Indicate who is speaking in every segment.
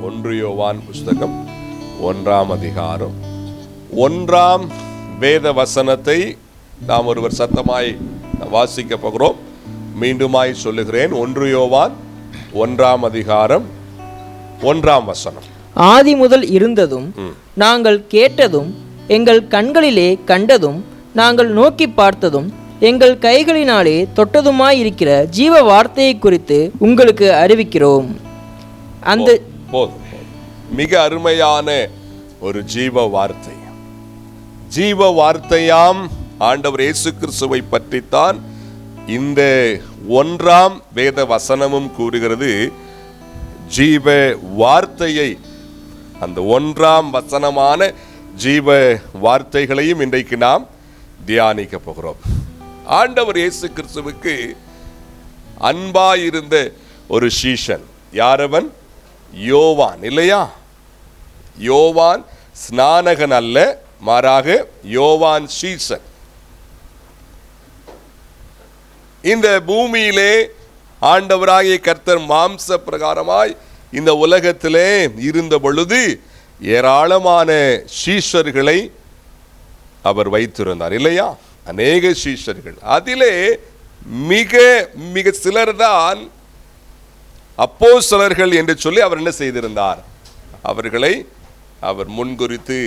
Speaker 1: ஒன்று யோவான் புஸ்தகம் 1ஆம் அதிகாரம் 1ஆம் வேத வசனத்தை நாம் ஒருவர் சத்தமாய் வாசிக்க போகிறோம். மீண்டுமாய் சொல்லுகிறேன். 1 யோவான் 1ஆம் அதிகாரம் 1ஆம் வசனம்.
Speaker 2: ஆதி முதல் இருந்ததும் நாங்கள் கேட்டதும் எங்கள் கண்களிலே கண்டதும் நாங்கள் நோக்கி பார்த்ததும் எங்கள் கைகளினாலே தொட்டதுமாயிருக்கிற ஜீவ வார்த்தையை குறித்து உங்களுக்கு அறிவிக்கிறோம். அந்த
Speaker 1: மிக அருமையான ஒரு ஜீவ வார்த்தை. ஜீவ வார்த்தையாம் ஆண்டவர் இயேசு கிறிஸ்துவை பற்றித்தான் இந்த 1ஆம் வேத வசனமும் கூறுகிறது. ஜீவ வார்த்தையை, அந்த 1ஆம் வசனமான ஜீவ வார்த்தைகளையும் இன்றைக்கு நாம் தியானிக்க போகிறோம். ஆண்டவர் இயேசு கிறிஸ்துவுக்கு அன்பாயிருந்த ஒரு சீஷன் யாரவன்? யோவான், இல்லையா? யோவான் ஸ்நானகன் அல்ல, மாறாக யோவான் சீஷன். இந்த பூமியிலே ஆண்டவராகிய கர்த்தர் மாம்ச பிரகாரமாய் இந்த உலகத்திலே இருந்த பொழுது ஏராளமான சீஷர்களை அவர் வைத்திருந்தார், இல்லையா? அநேக சீஷர்கள். அதிலே மிக மிக சிலர்தான் அப்போஸ்தலர்கள் என்று சொல்லி அவர் என்ன செய்திருந்தார்? அவர்களை அவர் முன்குறித்து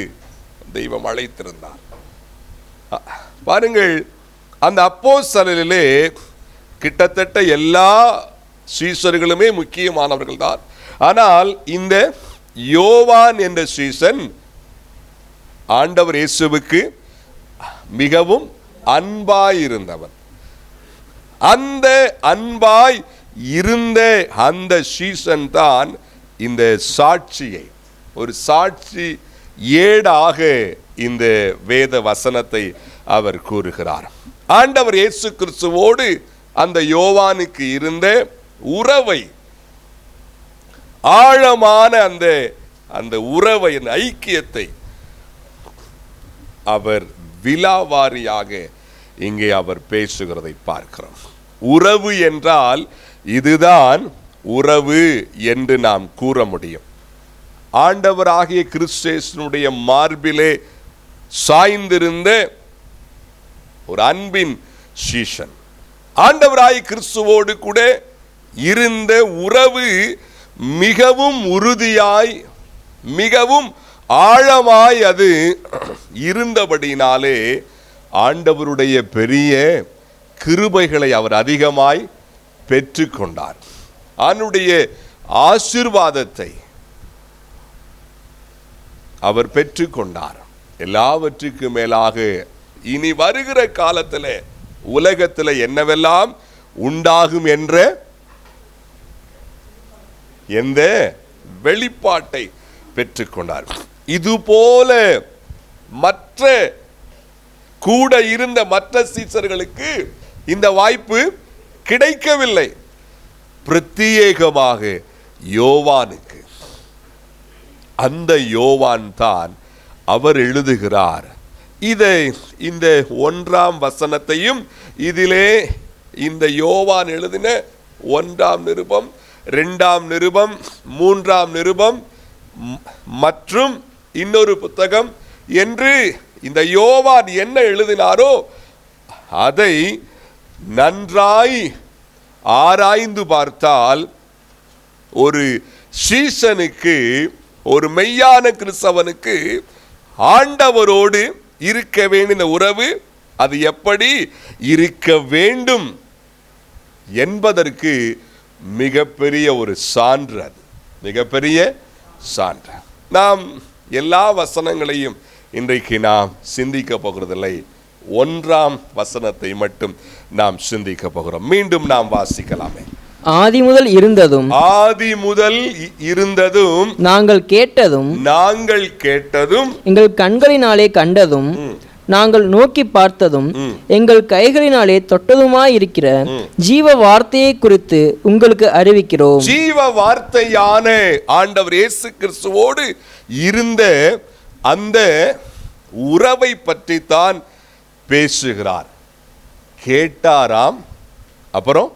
Speaker 1: தெய்வம் அழைத்திருந்தார். பாருங்கள், அந்த அப்போஸ்தலரிலே கிட்டத்தட்ட எல்லா சீஷர்களுமே முக்கியமானவர்கள் தான். ஆனால் இந்த யோவான் என்ற சீஷன் ஆண்டவர் இயேசுவுக்கு மிகவும் அன்பாய் இருந்தவன். அந்த அன்பாய் இருந்த அந்த சீசன் தான் இந்த சாட்சியை, ஒரு சாட்சி ஏடாக இந்த வேத வசனத்தை அவர் கூறுகிறார். ஆண்டவர் இயேசு கிறிஸ்துவோடு அந்த யோவானுக்கு இருந்த உறவை, ஆழமான அந்த உறவை, அந்த ஐக்கியத்தை அவர் விலாவாரியாக இங்கே அவர் பேசுகிறதை பார்க்கிறோம். உறவு என்றால் இதுதான் உறவு என்று நாம் கூற முடியும். ஆண்டவராகிய கிறிஸ்துவினுடைய மார்பிலே சாய்ந்திருந்த ஒரு அன்பின் சீஷன், ஆண்டவராகிய கிறிஸ்துவோடு கூட இருந்த உறவு மிகவும் உறுதியாய், மிகவும் ஆழமாய் அது இருந்தபடினாலே ஆண்டவருடைய பெரிய கிருபைகளை அவர் அதிகமாய் பெற்றுக்கொண்டார். அவருடைய ஆசீர்வாதத்தை அவர் பெற்றுக்கொண்டார். எல்லாவற்றுக்கு மேலாக இனி வருகிற காலத்தில் உலகத்தில் என்னவெல்லாம் உண்டாகும் என்ற எந்த வெளிப்பாட்டை பெற்றுக்கொண்டார். இதுபோல மற்ற கூட இருந்த மற்ற சீஷர்களுக்கு இந்த வாய்ப்பு கிடைக்கவில்லை. பிரத்யேகமாக யோவானுக்கு, அந்த யோவான் தான் அவர் எழுதுகிறார். இதை இந்த 1ஆம் வசனத்தையும் இதிலே இந்த யோவான் எழுதின 1ஆம் நிருபம், 2ஆம் நிருபம், 3ஆம் நிருபம் மற்றும் இன்னொரு புத்தகம் என்று இந்த யோவான் என்ன எழுதினாரோ அதை நன்றாய் ஆராய்ந்து பார்த்தால் ஒரு சீஷனுக்கு, ஒரு மெய்யான கிறிஸ்தவனுக்கு ஆண்டவரோடு இருக்க வேண்டிய உறவு அது எப்படி இருக்க வேண்டும் என்பதற்கு மிகப்பெரிய ஒரு சான்று, அது மிகப்பெரிய சான்று. நாம் எல்லா வசனங்களையும் இன்றைக்கு நாம் சிந்திக்க போகிறதில்லை. 1ஆம் வசனத்தை மட்டும் நாம் சிந்திக்க போகிறோம். மீண்டும் நாம் வாசிக்கலாமே.
Speaker 2: ஆதி முதல் இருந்ததும்,
Speaker 1: ஆதி முதல் இருந்ததும்
Speaker 2: நாங்கள் கேட்டதும்
Speaker 1: எங்கள்
Speaker 2: கண்களினாலே கண்டதும் நாங்கள் நோக்கி பார்த்ததும் எங்கள் கைகளினாலே தொட்டதுமாயிருக்கிற ஜீவ வார்த்தையை குறித்து உங்களுக்கு அறிவிக்கிறோம்.
Speaker 1: ஜீவ வார்த்தையான ஆண்டவர் இயேசு கிறிஸ்துவோடு இருந்த அந்த உறவை பற்றித்தான் பேசுகிறார். கேட்டாராம், அப்புறம்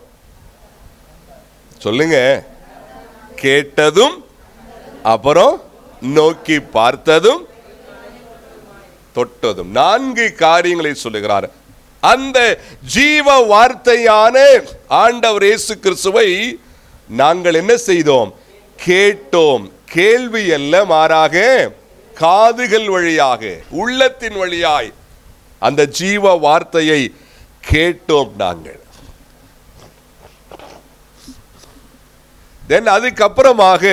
Speaker 1: சொல்லுங்க. கேட்டதும், அப்புறம் நோக்கி பார்த்ததும், தொட்டதும். 4 காரியங்களை சொல்லுகிறார். அந்த ஜீவ வார்த்தையான ஆண்டவர் இயேசு கிறிஸ்துவை நாங்கள் என்ன செய்தோம்? கேட்டோம். கேள்வி அல்ல, மாறாக காதுகள் வழியாக, உள்ளத்தின் வழியாய் அந்த ஜீவ வார்த்தையை கேட்டோம் நாங்கள். தென் அதுக்கப்புறமாக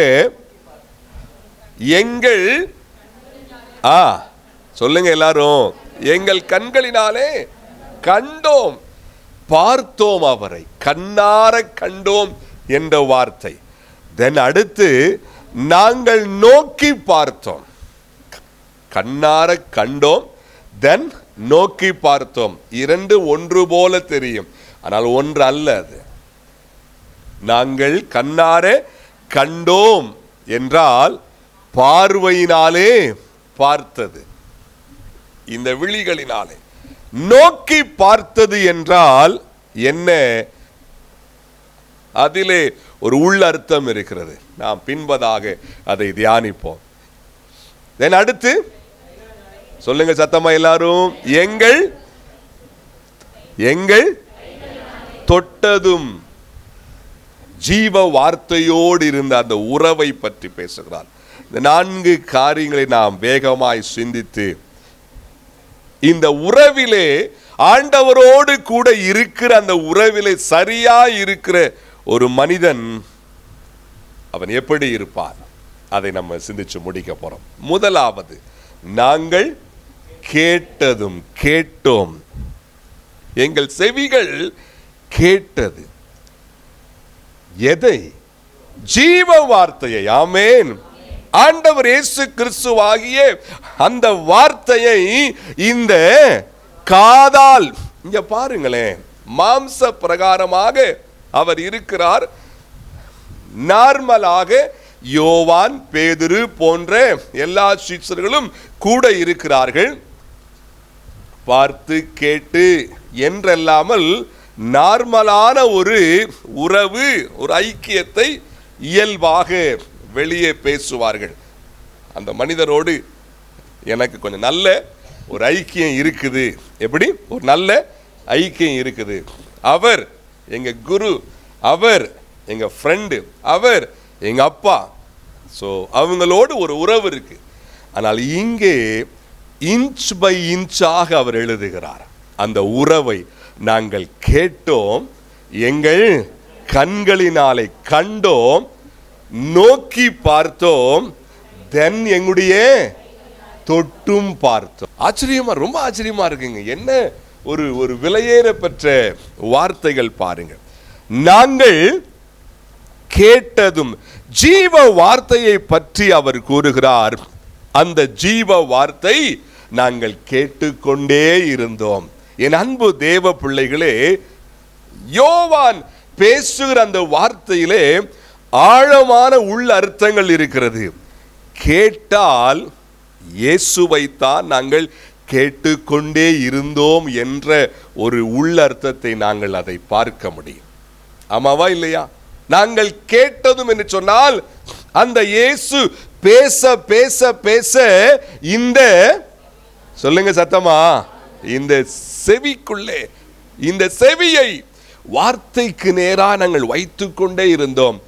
Speaker 1: எங்கள் சொல்லுங்க எல்லாரும், எங்கள் கண்களினாலே கண்டோம், பார்த்தோம், அவரை கண்ணார கண்டோம் என்ற வார்த்தை. தென் அடுத்து நாங்கள் நோக்கி பார்த்தோம். கண்ணார கண்டோம், தென் நோக்கி பார்த்தோம். 2 ஒன்று போல தெரியும், ஆனால் ஒன்று அல்ல அது. நாங்கள் கண்ணார கண்டோம் என்றால் பார்வையினாலே பார்த்தது, இந்த விழிகளினாலே. நோக்கி பார்த்தது என்றால் என்ன? அதிலே ஒரு உள்ளர்த்தம் இருக்கிறது. நாம் பின்பதாக அதை தியானிப்போம். தென் அடுத்து சொல்லுங்க சத்தமா எல்லாரும், எங்கள் தொட்டதும். ஜீவ வார்த்தையோடு இருந்த அந்த உறவை பற்றி பேசுகிறார். இந்த 4 காரியங்களை நாம் வேகமாய் சிந்தித்து, இந்த உறவிலே ஆண்டவரோடு கூட இருக்கிற அந்த உறவிலே சரியா இருக்கிற ஒரு மனிதன் அவன் எப்படி இருப்பான், அதை நம்ம சிந்திச்சு முடிக்க போறோம். முதலாவது, நாங்கள் கேட்டதும் கேட்டோம். எங்கள் செவிகள் கேட்டது எதை? ஜீவ வார்த்தையை. ஆமென். ஆண்டவர் இயேசு கிறிஸ்துவாகிய அந்த வார்த்தையை இந்த காதால், இங்க பாருங்களேன், மாம்ச பிரகாரமாக அவர் இருக்கிறார். நார்மலாக யோவான், பேதுரு போன்ற எல்லா சீஷர்களும் கூட இருக்கிறார்கள். பார்த்து கேட்டு என்றல்லாமல் நார்மலான ஒரு உறவு, ஒரு ஐக்கியத்தை இயல்பாக வெளியே பேசுவார்கள். அந்த மனிதரோடு எனக்கு கொஞ்சம் நல்ல ஒரு ஐக்கியம் இருக்குது. எப்படி? ஒரு நல்ல ஐக்கியம் இருக்குது. அவர் எங்க குரு, அவர் எங்க ஃப்ரெண்டு, அவர் எங்க அப்பா. ஸோ அவங்களோடு ஒரு உறவு இருக்கு. ஆனால் இங்கே இன்ச் பை இன்ச்சாக அவர் எழுதுகிறார். அந்த உறவை நாங்கள் கேட்டோம், எங்கள் கண்களினாலே கண்டோம், நோக்கி பார்த்தோம், தென் எங்களுடைய தொட்டும் பார்த்தோம். ஆச்சரியமா, ரொம்ப ஆச்சரியமா இருக்குங்க. என்ன ஒரு விலையேற பெற்ற வார்த்தைகள் பாருங்க. நாங்கள் கேட்டதும், ஜீவ வார்த்தையை பற்றி அவர் கூறுகிறார். அந்த ஜீவ வார்த்தை நாங்கள் கேட்டுக்கொண்டே இருந்தோம். என் அன்பு தேவ பிள்ளைகளே, யோவான் பேசுகிற அந்த வார்த்தையிலே ஆழமான உள்ள அர்த்தங்கள் இருக்கிறது. கேட்டால் இயேசுவைத்தான் நாங்கள் கேட்டுக்கொண்டே இருந்தோம் என்ற ஒரு உள்ளர்த்தத்தை நாங்கள் அதை பார்க்க முடியும். ஆமாவா இல்லையா? நாங்கள் கேட்டதும் என்று சொன்னால் அந்த இயேசு பேச பேச பேச இந்த, சொல்லுங்க சத்தமா, இந்த செவிக்குள்ளே, இந்த செவியை வார்த்தைக்கு நேராக நாங்கள் வைத்துக்கொண்டே இருந்தோம்.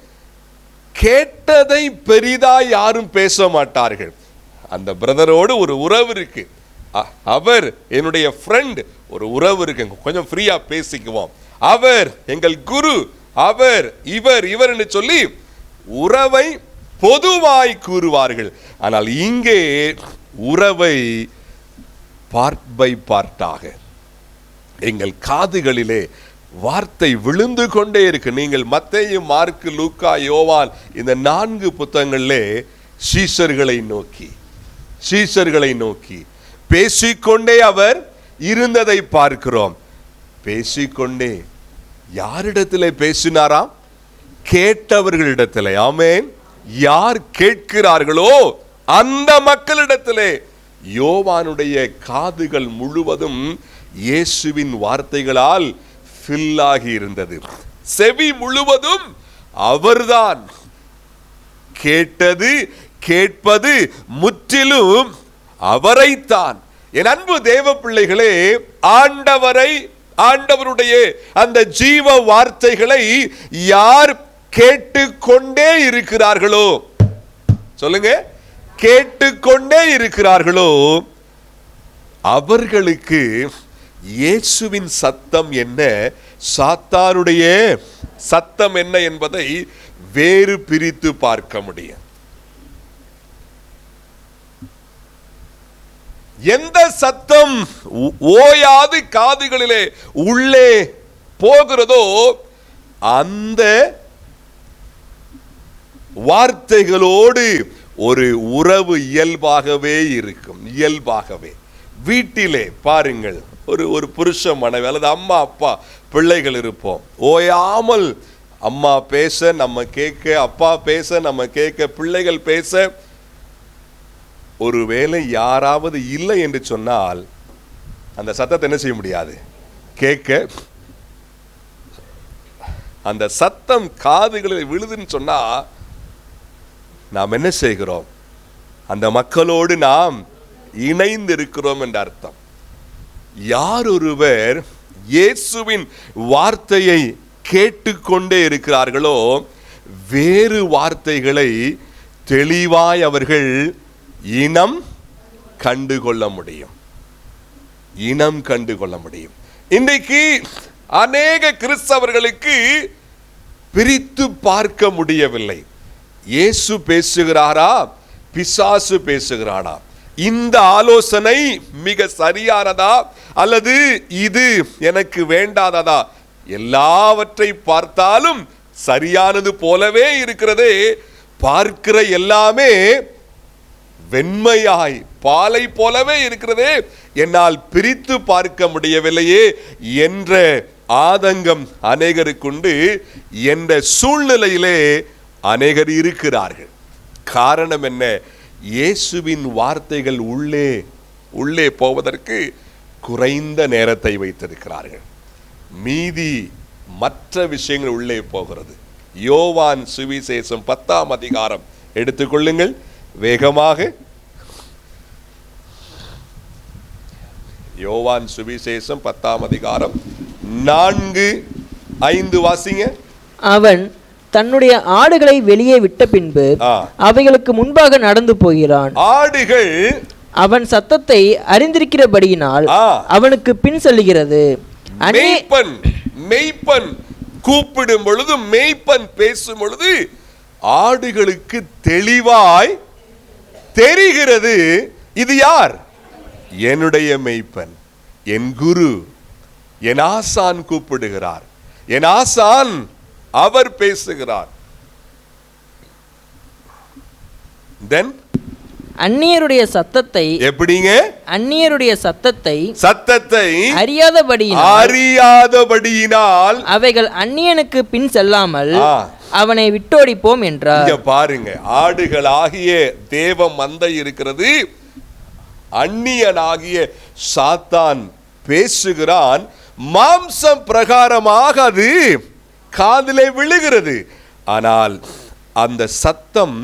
Speaker 1: கேட்டதை பெரிதா யாரும் பேச மாட்டார்கள். அந்த பிரதரோடு ஒரு உறவு இருக்கு, அவர் என்னுடைய ஃப்ரெண்ட், ஒரு உறவு இருக்கு, கொஞ்சம் ஃப்ரீயா பேசிக்குவோம். அவர் எங்கள் குரு, அவர் இவர் என்று சொல்லி உறவை பொதுவாய் கூறுவார்கள். ஆனால் இங்கே உறவை பார்ட் பை பார்ட்டாக எங்கள் காதுகளிலே வார்த்தை விழுந்து கொண்டே இருக்கு. நீங்கள் மத்தேயு, மார்க்கு, லூக்கா, யோவான் இந்த 4 புத்தகங்களிலே சீஷர்களை நோக்கி பேசிக்கொண்டே அவர் இருந்ததை பார்க்கிறோம். பேசிக்கொண்டே யாரிடத்திலே பேசினாராம்? கேட்டவர்களிடத்திலே. ஆமென். யார் கேட்கிறார்களோ அந்த மக்களிடத்திலே. யோவானுடைய காதுகள் முழுவதும் இயேசுவின் வார்த்தைகளால் ஃபில் ஆகி இருந்தது. செவி முழுவதும் அவர்தான். கேட்டது கேட்பது முற்றிலும் அவரைத்தான். என் அன்பு தேவ பிள்ளைகளே, ஆண்டவருடைய அந்த ஜீவ வார்த்தைகளை யார் கேட்டுக்கொண்டே இருக்கிறார்களோ, சொல்லுங்க, கேட்டுக்கொண்டே இருக்கிறார்களோ, அவர்களுக்கு இயேசுவின் சத்தம் என்ன, சாத்தானுடைய சத்தம் என்ன என்பதை வேறு பிரித்து பார்க்க முடியும். எந்த சத்தம் ஓயாது காதுகளிலே உள்ளே போகிறதோ அந்த வார்த்தைகளோடு ஒரு உறவு இயல்பாகவே இருக்கும். இயல்பாகவே வீட்டிலே பாருங்கள், ஒரு புருஷ மனைவி அல்லது அம்மா அப்பா பிள்ளைகள் இருப்போம். ஓயாமல் அம்மா பேச நம்ம கேட்க, அப்பா பேச நம்ம கேட்க, பிள்ளைகள் பேச. ஒருவேளை யாராவது இல்லை என்று சொன்னால் அந்த சத்தத்தை என்ன செய்ய முடியாது, கேட்க. அந்த சத்தம் காதுகளில் விழுதுன்னு சொன்னா நாம் என்ன செய்கிறோம், அந்த மக்களோடு நாம் இணைந்து இருக்கிறோம் என்ற அர்த்தம். யார் ஒருவர் இயேசுவின் வார்த்தையை கேட்டுக்கொண்டே இருக்கிறார்களோ வேறு வார்த்தைகளை தெளிவாய் அவர்கள் இனம் கண்டுகொள்ள முடியும். இனம் கண்டுகொள்ள முடியும். இன்றைக்கு அநேக கிறிஸ்தவர்களுக்கு பிரித்து பார்க்க முடியவில்லை. இயேசு பேசுகிறாரா, பிசாசு பேசுகிறானா, இந்த ஆலோசனை மிக சரியானதா அல்லது இது எனக்கு வேண்டாததா, எல்லாவற்றை பார்த்தாலும் சரியானது போலவே இருக்கிறதே, பார்க்கிற எல்லாமே வெண்மையாய் பாலை போலவே இருக்கிறதே, என்னால் பிரித்து பார்க்க முடியவில்லையே என்ற ஆதங்கம் அநேகருக்குண்டு. என்ற சூழ்நிலையிலே அநேகர் இருக்கிறார்கள். காரணம் என்ன? இயேசுவின் வார்த்தைகள் உள்ளே போவதற்கு குறைந்த நேரத்தை வைத்திருக்கிறார்கள். மீதி மற்ற விஷயங்கள் உள்ளே போகிறது. யோவான் சுவிசேஷம் 10ஆம் அதிகாரம் எடுத்துக்கொள்ளுங்கள் வேகமாக. யோவான் சுவிசேஷம் 10ஆம் அதிகாரம் 4-5 வாசிங்க.
Speaker 2: அவன் தன்னுடைய ஆடுகளை வெளியே விட்ட பின்பு அவைகளுக்கு முன்பாக நடந்து போகிறான்.
Speaker 1: ஆடுகள்
Speaker 2: அவன் சத்தத்தை அறிந்திருக்கிறபடியினால் அவனுக்கு பின் செல்லுகிறது.
Speaker 1: மெய்ப்பன் கூப்பிடும் பொழுது, மெய்ப்பன் பேசும் பொழுது ஆடுகளுக்கு தெளிவாய் தெரிகிறது, இது யார்? என்னுடைய மெய்ப்பன், என் குரு, என் ஆசான் கூப்பிடுகிறார், என் ஆசான் அவர் பேசுகிறார். தென்
Speaker 2: அந்நியருடைய சத்தத்தை
Speaker 1: எப்படிங்க?
Speaker 2: அந்நியருடைய சத்தத்தை
Speaker 1: அறியாதபடியினால்
Speaker 2: அவைகள் அந்நியனுக்கு பின் செல்லாமல் அவனை விட்டோடிப்போம் என்றார்.
Speaker 1: பாருங்க, ஆடுகளாகிய தேவ மந்தை இருக்கிறது, அந்நியனாகிய சாத்தான் பேசுகிறான். மாம்சம் பிரகாரமாக அது காதிலே விழுகிறது. ஆனால் அந்த சத்தம்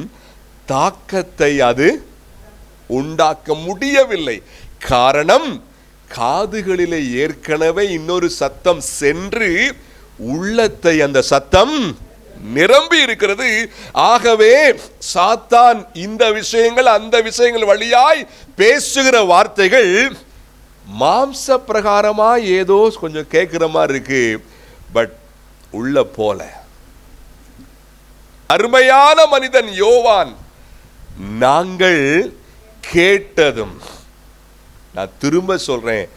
Speaker 1: தாக்கத்தை அது உண்டாக்க முடியவில்லை. காரணம், காதுகளிலே ஏற்கனவே இன்னொரு சத்தம் சென்று உள்ளத்தை அந்த சத்தம் நிரம்பி இருக்கிறது. ஆகவே சாத்தான் இந்த விஷயங்கள் அந்த விஷயங்கள் வழியாய் பேசுகிற வார்த்தைகள் மாம்ச பிரகாரமா ஏதோ கொஞ்சம் கேட்கிற மாதிரி இருக்கு, பட் உள்ள போல. அருமையான மனிதன் யோவான், நாங்கள் கேட்டதும், நான் திரும்ப சொல்றேன்,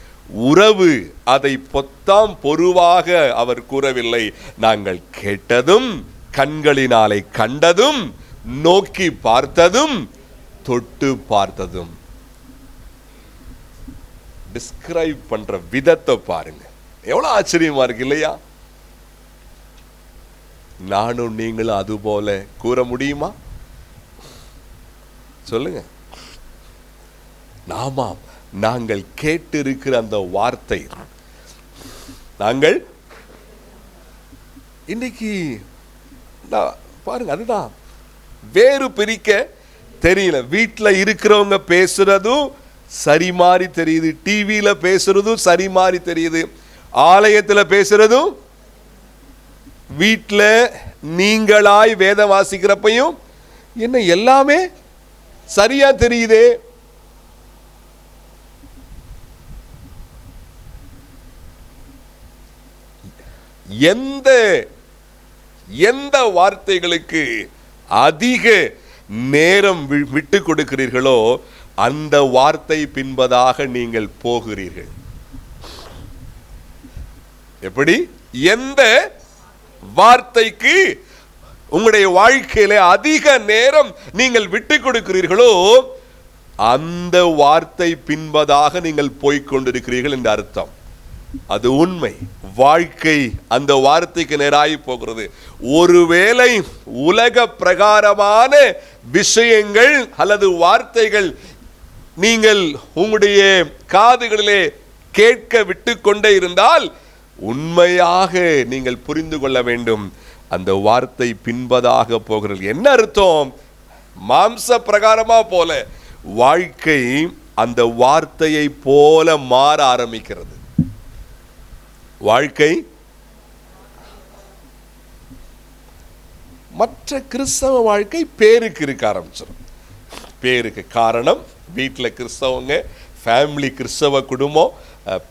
Speaker 1: உறவு அதை பொத்தாம் பொருவாக அவர் கூறவில்லை. நாங்கள் கேட்டதும், கண்களினாலே கண்டதும், நோக்கி பார்த்ததும், தொட்டு பார்த்ததும். டிஸ்கிரைப் பண்ற விதத்தை பாருங்க, எவ்வளவு ஆச்சரியமா இருக்கு இல்லையா? நானும் நீங்களும் அது போல கூற முடியுமா? சொல்லுங்க. நாமாம், நாங்கள் கேட்டிருக்கிற அந்த வார்த்தை, நாங்கள் இன்னைக்கு பாருங்க, அதுதான் வேறு பிரிக்க தெரியல. வீட்டில் இருக்கிறவங்க பேசுறதும் சரி மாறி தெரியுது, டிவியில பேசுறதும் சரி மாறி தெரியுது, ஆலயத்தில் பேசுறதும், வீட்டில் நீங்களாய் வேதம் வாசிக்கிறப்பையும் என்ன எல்லாமே சரியா தெரியுதே. எந்த வார்த்தைகளுக்கு அதிக நேரம் விட்டு கொடுக்கிறீர்களோ அந்த வார்த்தை பின்பதாக நீங்கள் போகிறீர்கள். எப்படி? எந்த வார்த்தைக்கு உங்களுடைய வாழ்க்கையில அதிக நேரம் நீங்கள் விட்டு கொடுக்கிறீர்களோ அந்த வார்த்தை பின்பதாக நீங்கள் போய்கொண்டிருக்கிறீர்கள் என்று அர்த்தம். அது உண்மை. வாழ்க்கை அந்த வார்த்தைக்கு நேராகி போகிறது. ஒருவேளை உலக பிரகாரமான விஷயங்கள் அல்லது வார்த்தைகள் நீங்கள் உங்களுடைய காதுகளிலே கேட்க விட்டு கொண்டே இருந்தால் உண்மையாக நீங்கள் புரிந்து கொள்ள வேண்டும், அந்த வார்த்தை பின்பதாக போகிறது. என்ன அர்த்தம்? மாம்ச பிரகாரமா போல வாழ்க்கை அந்த வார்த்தையை போல மாற ஆரம்பிக்கிறது. வாழ்க்கை மற்ற கிறிஸ்தவ வாழ்க்கை பேருக்கு இருக்க ஆரம்பிச்சிடும். பேருக்கு காரணம், வீட்டில் கிறிஸ்தவங்க, ஃபேமிலி கிறிஸ்தவ குடும்பம்,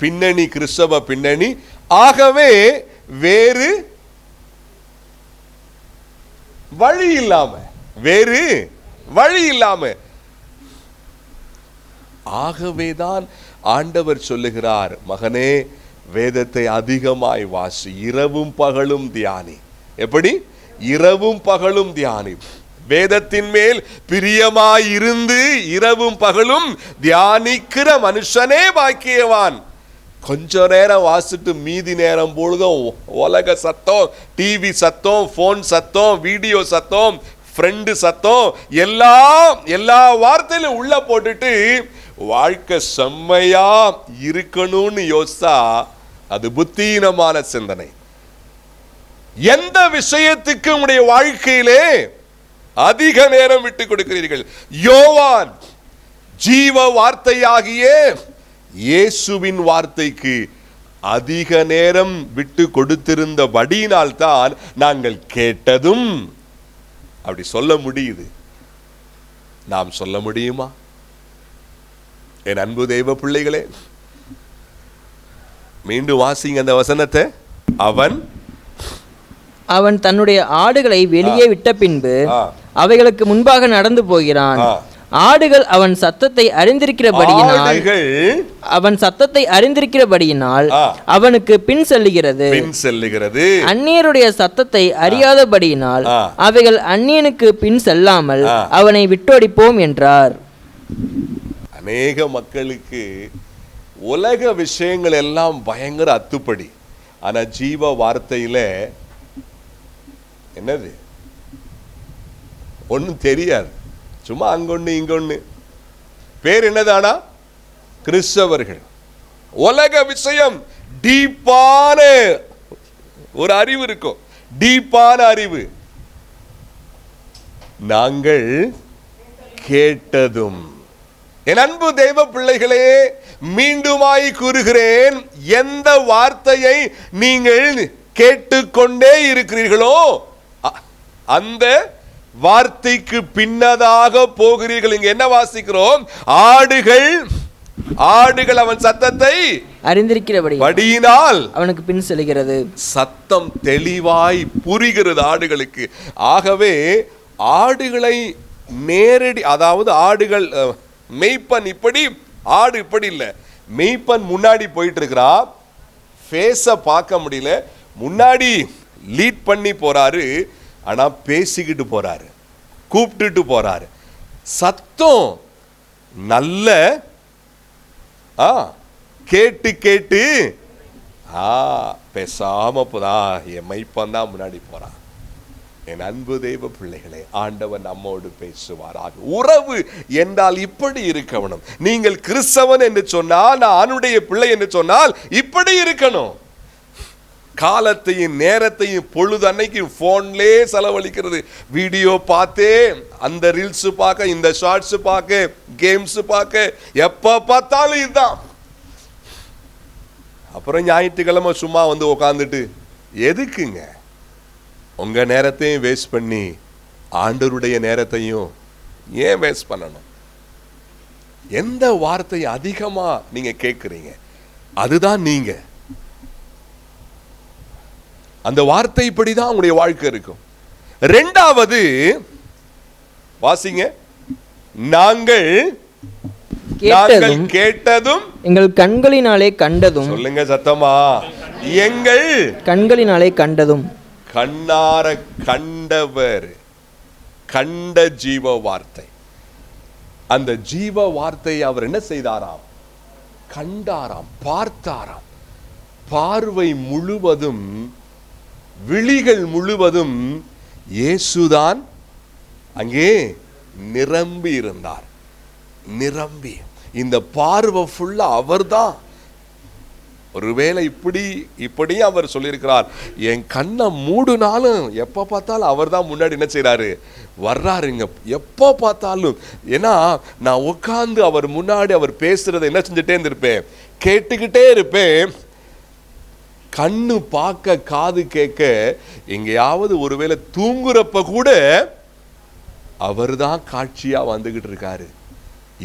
Speaker 1: பின்னணி கிறிஸ்தவ பின்னணி. ஆகவே வேறு வழி இல்லாம ஆகவேதான் ஆண்டவர் சொல்லுகிறார், மகனே வேதத்தை அதிகமாய் வாசி, இரவும் பகலும் தியானி. எப்படி? இரவும் பகலும் தியானி. வேதத்தின் மேல் பிரியமாய் இருந்து இரவும் பகலும் தியானிக்கிற மனுஷனே பாக்கியவான். கொஞ்ச நேரம் வாசிட்டு மீதி நேரம் பொழுதும் உலக சத்தம், டிவி சத்தம், போன் சத்தம், வீடியோ சத்தம், ஃப்ரெண்டு சத்தம், எல்லா வார்த்தையிலும் உள்ள போட்டுட்டு வாழ்க்கை செம்மையா இருக்கணும்னு யோசித்தா அது புத்தீனமான சிந்தனை. எந்த விஷயத்துக்கு உங்களுடைய வாழ்க்கையிலே அதிக நேரம் விட்டு கொடுக்கிறீர்கள்? யோவான் ஜீவ வார்த்தையாகிய இயேசுவின் வார்த்தைக்கு அதிக நேரம் விட்டு கொடுத்திருந்தபடியினால் தான் நாங்கள் கேட்டதும் அப்படி சொல்ல முடியுது. நாம் சொல்ல முடியுமா? என் அன்பு தெய்வ பிள்ளைகளே, மீண்டும் வாசிங்க அந்த வசனத்தை.
Speaker 2: அவன் தன்னுடைய ஆடுகளை வெளியே விட்ட பின்பு அவைகளுக்கு முன்பாக நடந்து போகிறான். ஆடுகள் அவன் சத்தத்தை அறிந்திருக்கிறபடியினால் அவனுக்கு பின் செல்லுகிறது. அந்நியருடைய சத்தத்தை அறியாதபடியினால் அவைகள் அந்நியனுக்கு பின் செல்லாமல் அவனை விட்டோடிப்போம் என்றார்.
Speaker 1: அநேக மக்களுக்கு உலக விஷயங்கள் எல்லாம் பயங்கர அத்துப்படி. ஆனா ஜீவ வார்த்தையில என்னது ஒன்றும் தெரியாது. சும்மா அங்கொன்னு இங்கொன்னு. பேர் என்னதானா? கிறிஸ்தவர்கள். உலக விஷயம் டீப்பான ஒரு அறிவு இருக்கும், டீப்பான அறிவு. நாங்கள் கேட்டதும், என் அன்பு தெய்வ பிள்ளைகளே, மீண்டுமாய் கூறுகிறேன், எந்த வார்த்தையை நீங்கள் கேட்டுக்கொண்டே இருக்கிறீர்களோ அந்த வார்த்தைக்கு பின்னதாக போகிறீர்கள். இங்க என்ன வாசிக்கிறோம்? ஆடுகள் அவன் சத்தத்தை அறிந்திருக்கிறபடியினால் அவனுக்கு பின் செல்கிறது. சத்தம் தெளிவாய் புரிகிறது ஆடுகளுக்கு. ஆகவே ஆடுகளை நேரடி, அதாவது ஆடுகள் மெய்ப்பன் இப்படி, ஆடு இப்படி இல்லை. மெய்ப்பன் முன்னாடி போயிட்டு இருக்கிறான், ஃபேஸ பார்க்க முடியல, முன்னாடி லீட் பண்ணி போறாரு, ஆனா பேசிக்கிட்டு போறாரு, கூப்பிட்டுட்டு போறாரு. சத்தம் நல்ல கேட்டு பேசாம போதா, என் மைப்பன் தான் முன்னாடி போறான். என் அன்பு தெய்வ பிள்ளைகளே, ஆண்டவன் நம்மோடு பேசுவாராக. உறவு என்றால் இப்படி இருக்கணும். நீங்கள் கிறிஸ்தவன் என்று சொன்னால், நான் ஆணுடைய பிள்ளை என்று சொன்னால் இப்படி இருக்கணும். காலத்தையும் நேரத்தையும் பொழுது அன்னைக்கு போன்லயே செலவழிக்கிறது. வீடியோ பார்த்தே, அந்த ரீல்ஸ் பார்க்க, இந்த ஷார்ட்ஸ் பார்க்க, கேம்ஸ் பார்க்க, எப்ப பார்த்தாலும் இதுதான். அப்புறம் ஞாயிற்றுக்கிழமை சும்மா வந்து உக்காந்துட்டு எதுக்குங்க உங்க நேரத்தையும் வேஸ்ட் பண்ணி ஆண்டவருடைய நேரத்தையும் ஏன் வேஸ்ட் பண்ணணும்? எந்த வார்த்தையை அதிகமா நீங்க கேட்குறீங்க அதுதான் நீங்க. அந்த வார்த்தை இப்படிதான் உங்களுடைய வாழ்க்கை இருக்கும். இரண்டாவது வாசிங்க. நாங்கள் கேட்டதும்
Speaker 2: எங்கள் கண்களினாலே கண்டதும்.
Speaker 1: சொல்லுங்க சத்தமா. எங்கள்
Speaker 2: கண்களினாலே கண்டதும்.
Speaker 1: கண்ணார கண்டவர், கண்ட ஜீவ வார்த்தை. அந்த ஜீவ வார்த்தையை அவர் என்ன செய்தாராம்? கண்டாராம், பார்த்தாராம். பார்வை முழுவதும், விழிகள் முழுவதும் இயேசுதான் அங்கே நிரம்பி இருந்தார். நிரம்பி, இந்த பார்வை ஃபுல்லா அவர்தான். ஒருவேளை இப்படி அவர் சொல்லியிருக்கிறார், என் கண்ணை மூடுனாலும் எப்ப பார்த்தாலும் அவர் தான் முன்னாடி என்ன செய்யறாரு, வர்றாருங்க எப்போ பார்த்தாலும். ஏன்னா நான் உட்கார்ந்து அவர் முன்னாடி அவர் பேசுறதை என்ன செஞ்சுட்டே இருந்திருப்பேன், கேட்டுக்கிட்டே இருப்பேன். கண்ணு பார்க்க, காது கேட்க, எங்கேயாவது ஒருவேளை தூங்குறப்ப கூட அவர் தான் காட்சியா வந்துகிட்டு இருக்காரு.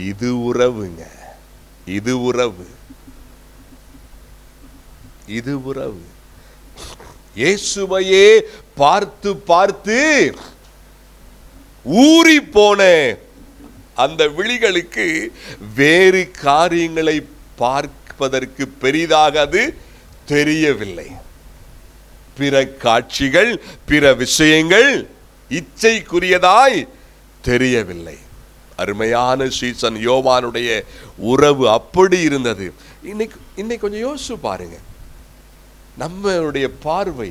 Speaker 1: இது உறவுங்க, இது உறவு, இது உறவு. இயேசுவையே பார்த்து பார்த்து ஊறி போன அந்த விழிகளுக்கு வேறு காரியங்களை பார்ப்பதற்கு பெரிதாக அது தெரியவில்லை. பிற காட்சிகள், பிற விஷயங்கள் இச்சைக்குரியதாய் தெரியவில்லை. அருமையான சீசன் யோவானுடைய உறவு அப்படி இருந்தது. இன்னைக்கு கொஞ்சம் யோசிச்சு பாருங்க. நம்மளுடைய பார்வை,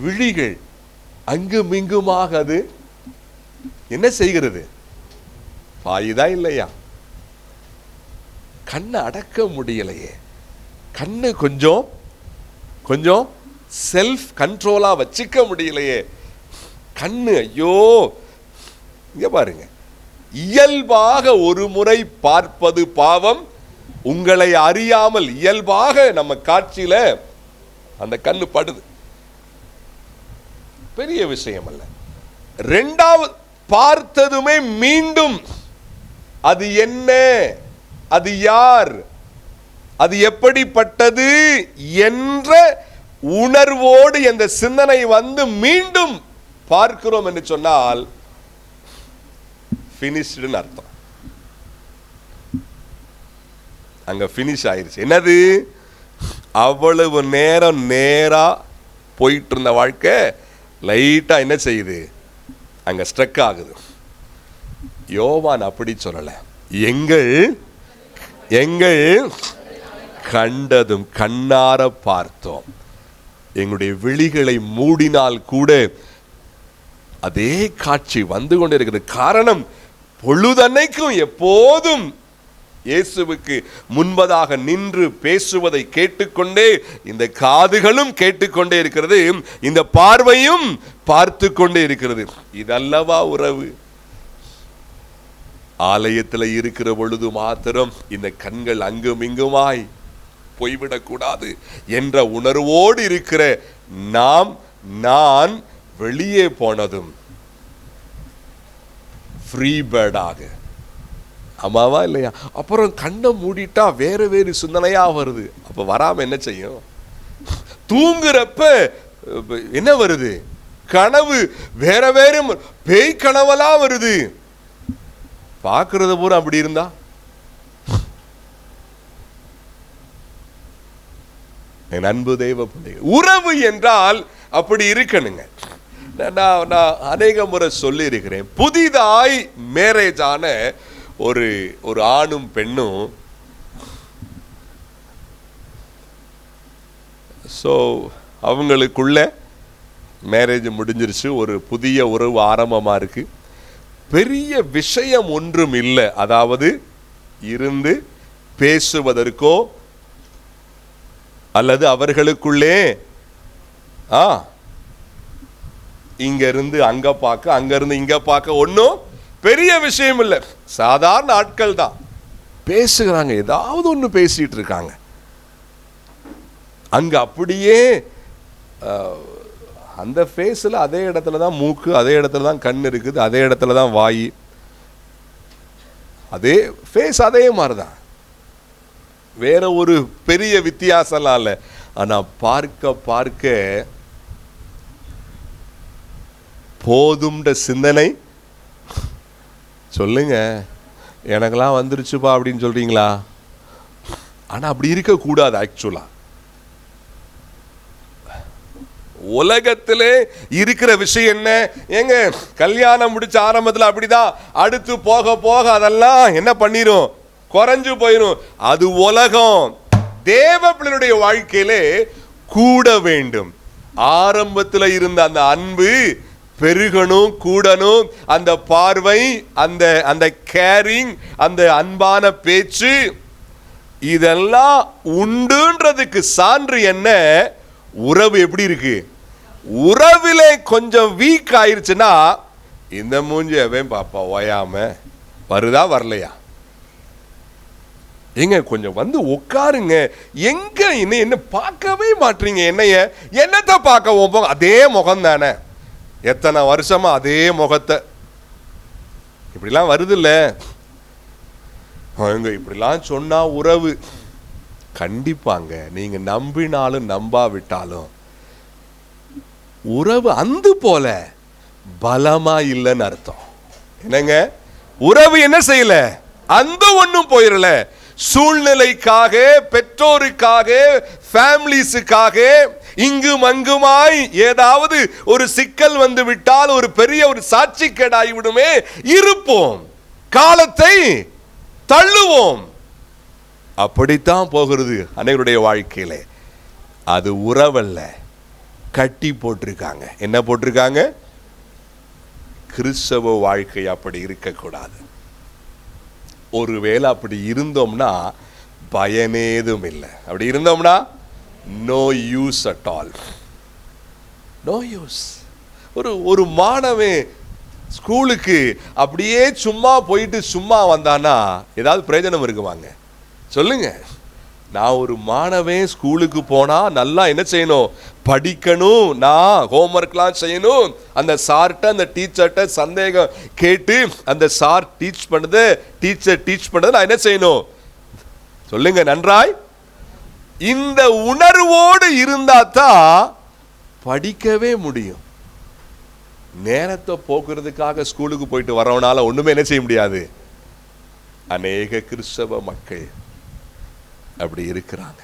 Speaker 1: விழிகள் அங்குமிங்குமாக அது என்ன செய்கிறது? பாயுதா இல்லையா? கண்ணை அடக்க முடியலையே. கண்ணு கொஞ்சம் செல்ஃப் கண்ட்ரோலா வச்சுக்க முடியலையே. கண்ணு ஐயோ, இங்க பாருங்க. இயல்பாக ஒரு முறை பார்ப்பது பாவம், உங்களை அறியாமல் இயல்பாக நம்ம காட்சியில அந்த கண்ணு படுது, பெரிய விஷயம் அல்ல. இரண்டாவது, பார்த்ததுமே மீண்டும் அது என்ன, அது யார், அது எப்படிப்பட்டது என்ற உணர்வோடு அந்த சிந்தனை வந்து மீண்டும் பார்க்கிறோம் என்று சொன்னால் ஃபினிஷ்டுன்னு அர்த்தம். அங்க ஃபினிஷ் ஆயிருச்சு. என்னது? அவ்வளவு நேரம் நேரா போயிட்டு இருந்த வாழ்க்கை லைட்டா என்ன செய்யுது, அங்க ஸ்ட்ரக் ஆகுது. யோவான் அப்படி சொல்லல. எங்கள் கண்டதும், கண்ணார பார்த்தோம். எங்களுடைய விழிகளை மூடினால் கூட அதே காட்சி வந்து கொண்டே இருக்கிறது. காரணம், பொழுதன்னைக்கும் எப்போதும் இயேசுவுக்கு முன்பதாக நின்று பேசுவதை கேட்டுக்கொண்டே இந்த காதுகளும் கேட்டுக்கொண்டே இருக்கிறது, இந்த பார்வையும் பார்த்து கொண்டே இருக்கிறது. இதல்லவா உறவு? ஆலயத்தில் இருக்கிற பொழுது மாத்திரம் இந்த கண்கள் அங்கும் இங்குமாய் போய்விடக்கூடாது என்ற உணர்வோடு இருக்கிற நான் வெளியே போனதும் ஃப்ரீ பேர்டாக, ஆமாவா இல்லையா? அப்புறம் கண்ணை மூடிட்டா வேறு சிந்தனையா வருது. அப்ப வராம என்ன செய்யும்? தூங்குறப்ப என்ன வருது? கனவு, வேற பேய் கனவெல்லாம் வருது. பார்க்கறது பூரா அப்படி இருந்தா என் அன்பு தெய்வ பிள்ளைகள், உறவு என்றால் அப்படி இருக்கணுங்க. நான் அநேக முறை சொல்லி இருக்கிறேன், புதிதாய் மேரேஜ் ஆன ஒரு ஆணும் பெண்ணும், ஸோ அவங்களுக்குள்ள மேரேஜ் முடிஞ்சிருச்சு, ஒரு புதிய உறவு ஆரம்பமாக இருக்கு. பெரிய விஷயம் ஒன்றும் இல்லை, அதாவது இருந்து பேசுவதற்கோ அல்லது அவர்களுக்குள்ளே இங்க இருந்து அங்க பார்க்க, அங்க இருந்து இங்க பார்க்க ஒன்றும் பெரிய விஷயம் இல்லை. சாதாரண ஆட்கள் தான் பேசுகிறாங்க, ஏதாவது ஒன்று பேசிட்டு இருக்காங்க. அங்க அப்படியே அந்த ஃபேஸில் அதே இடத்துல தான் மூக்கு, அதே இடத்துல தான் கண் இருக்குது, அதே இடத்துல தான் வாய், அதே ஃபேஸ் அதே மாதிரி தான், வேற ஒரு பெரிய வித்தியாசம்லாம் இல்லை. ஆனால் பார்க்க பார்க்க போதும்ன்ற சிந்தனை. சொல்லுங்க, எனக்கெல்லாம் வந்துருச்சுப்பா அப்படின்னு சொல்றீங்களா? ஆனால் அப்படி இருக்கக்கூடாது. ஆக்சுவலா உலகத்திலே இருக்கிற விஷயம் என்ன? எங்க கல்யாணம் முடிச்ச ஆரம்பத்தில் அப்படிதான், அடுத்து போக போக அதெல்லாம் என்ன பண்ணிரும்? குறைஞ்சு போயிரும். அது உலகம். தேவ பிள்ளையுடைய வாழ்க்கையிலே கூட வேண்டும். ஆரம்பத்தில் இருந்த அந்த அன்பு பெருகணும், கூடணும். அந்த பார்வை, அந்த அந்த கேரிங், அந்த அன்பான பேச்சு, இதெல்லாம் உண்டுன்றதுக்கு சான்று என்ன? உறவு எப்படி இருக்கு? உறவிலே கொஞ்சம் வீக் ஆயிருச்சுன்னா இந்த மூஞ்சி அவன் பாப்பா ஓயாம வருதா வரலையா? எங்க கொஞ்சம் வந்து உட்காருங்க. எங்க என்ன பார்க்கவே மாட்டீங்க? என்னத்தை பார்க்க போங்க? அதே முகம் தானே, எத்தனை வருஷமா அதே முகத்தை. இப்படிலாம் வருது இல்ல? இப்படிலாம் சொன்னா உறவு கண்டிப்பாங்க. நீங்க நம்பினாலும் நம்பாவிட்டாலும் உறவு அந்து போல பலமா இல்லைன்னு அர்த்தம். என்னங்க, உறவு என்ன செய்யல? அந்த ஒண்ணும் போயிடல. சூழ்நிலைக்காக, பெற்றோருக்காக, ஃபேமிலிஸுக்காக இங்கும் அங்குமாய் ஏதாவது ஒரு சிக்கல் வந்து விட்டால் ஒரு பெரிய ஒரு சாட்சிக்கேடாகி விடுமே, இருப்போம், காலத்தை தள்ளுவோம். அப்படித்தான் போகிறது அனைவருடைய வாழ்க்கையில. அது உறவல்ல, கட்டி போட்டிருக்காங்க. என்ன போட்டிருக்காங்க? கிறிஸ்தவ வாழ்க்கை அப்படி இருக்கக்கூடாது. ஒருவேளை அப்படி இருந்தோம்னா பயனேதும் இல்லை. அப்படி இருந்தோம்னா no use at all, no use. ஒரு மாணவன் ஸ்கூலுக்கு அப்படியே சும்மா போயிட்டு சும்மா வந்தானா ஏதாவது பிரயோஜனம் இருக்குவாங்க? சொல்லுங்க. நான் ஒரு மாணவன் ஸ்கூலுக்கு போனா நல்லா என்ன செய்யணும்? படிக்கணும், நான் ஹோம்ஒர்க்லாம் செய்யணும். அந்த சார்ட்ட, அந்த டீச்சர்கிட்ட சந்தேகம் கேட்டு அந்த சார் டீச் பண்ணது, டீச்சர் டீச் பண்ணது நான் என்ன செய்யணும்? சொல்லுங்க நன்றாய். இந்த உணர்வோடு இருந்தா தான் படிக்கவே முடியும். நேரத்தை போக்குறதுக்காக ஸ்கூலுக்கு போயிட்டு வரவனால ஒண்ணுமே என்ன செய்ய முடியாது. அநேக கிறிஸ்தவ மக்கள் அப்படி இருக்கிறாங்க.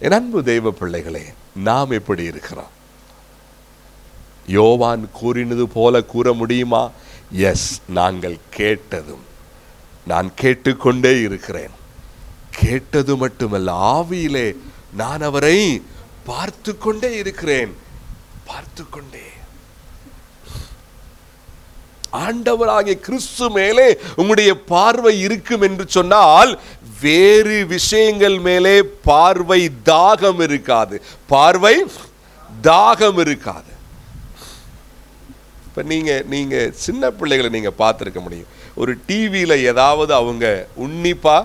Speaker 1: என் அன்பு தெய்வ பிள்ளைகளே, நாம் எப்படி இருக்கிறோம்? யோவான் கூறினது போல கூற முடியுமா? எஸ், நாங்கள் கேட்டதும், நான் கேட்டுக்கொண்டே இருக்கிறேன். கேட்டது மட்டுமல்ல, ஆவியிலே நான் அவரை பார்த்து கொண்டே இருக்கிறேன். பார்த்து கொண்டே. ஆண்டவராகிய கிறிஸ்து மேலே உங்களுடைய பார்வை இருக்கும் என்று சொன்னால் வேறு விஷயங்கள் மேலே பார்வை தாகம் இருக்காது. பார்வை தாகம் இருக்காது. இப்ப நீங்க சின்ன பிள்ளைகளை நீங்க பார்த்திருக்க முடியும். ஒரு டிவியில ஏதாவது அவங்க உன்னிப்பா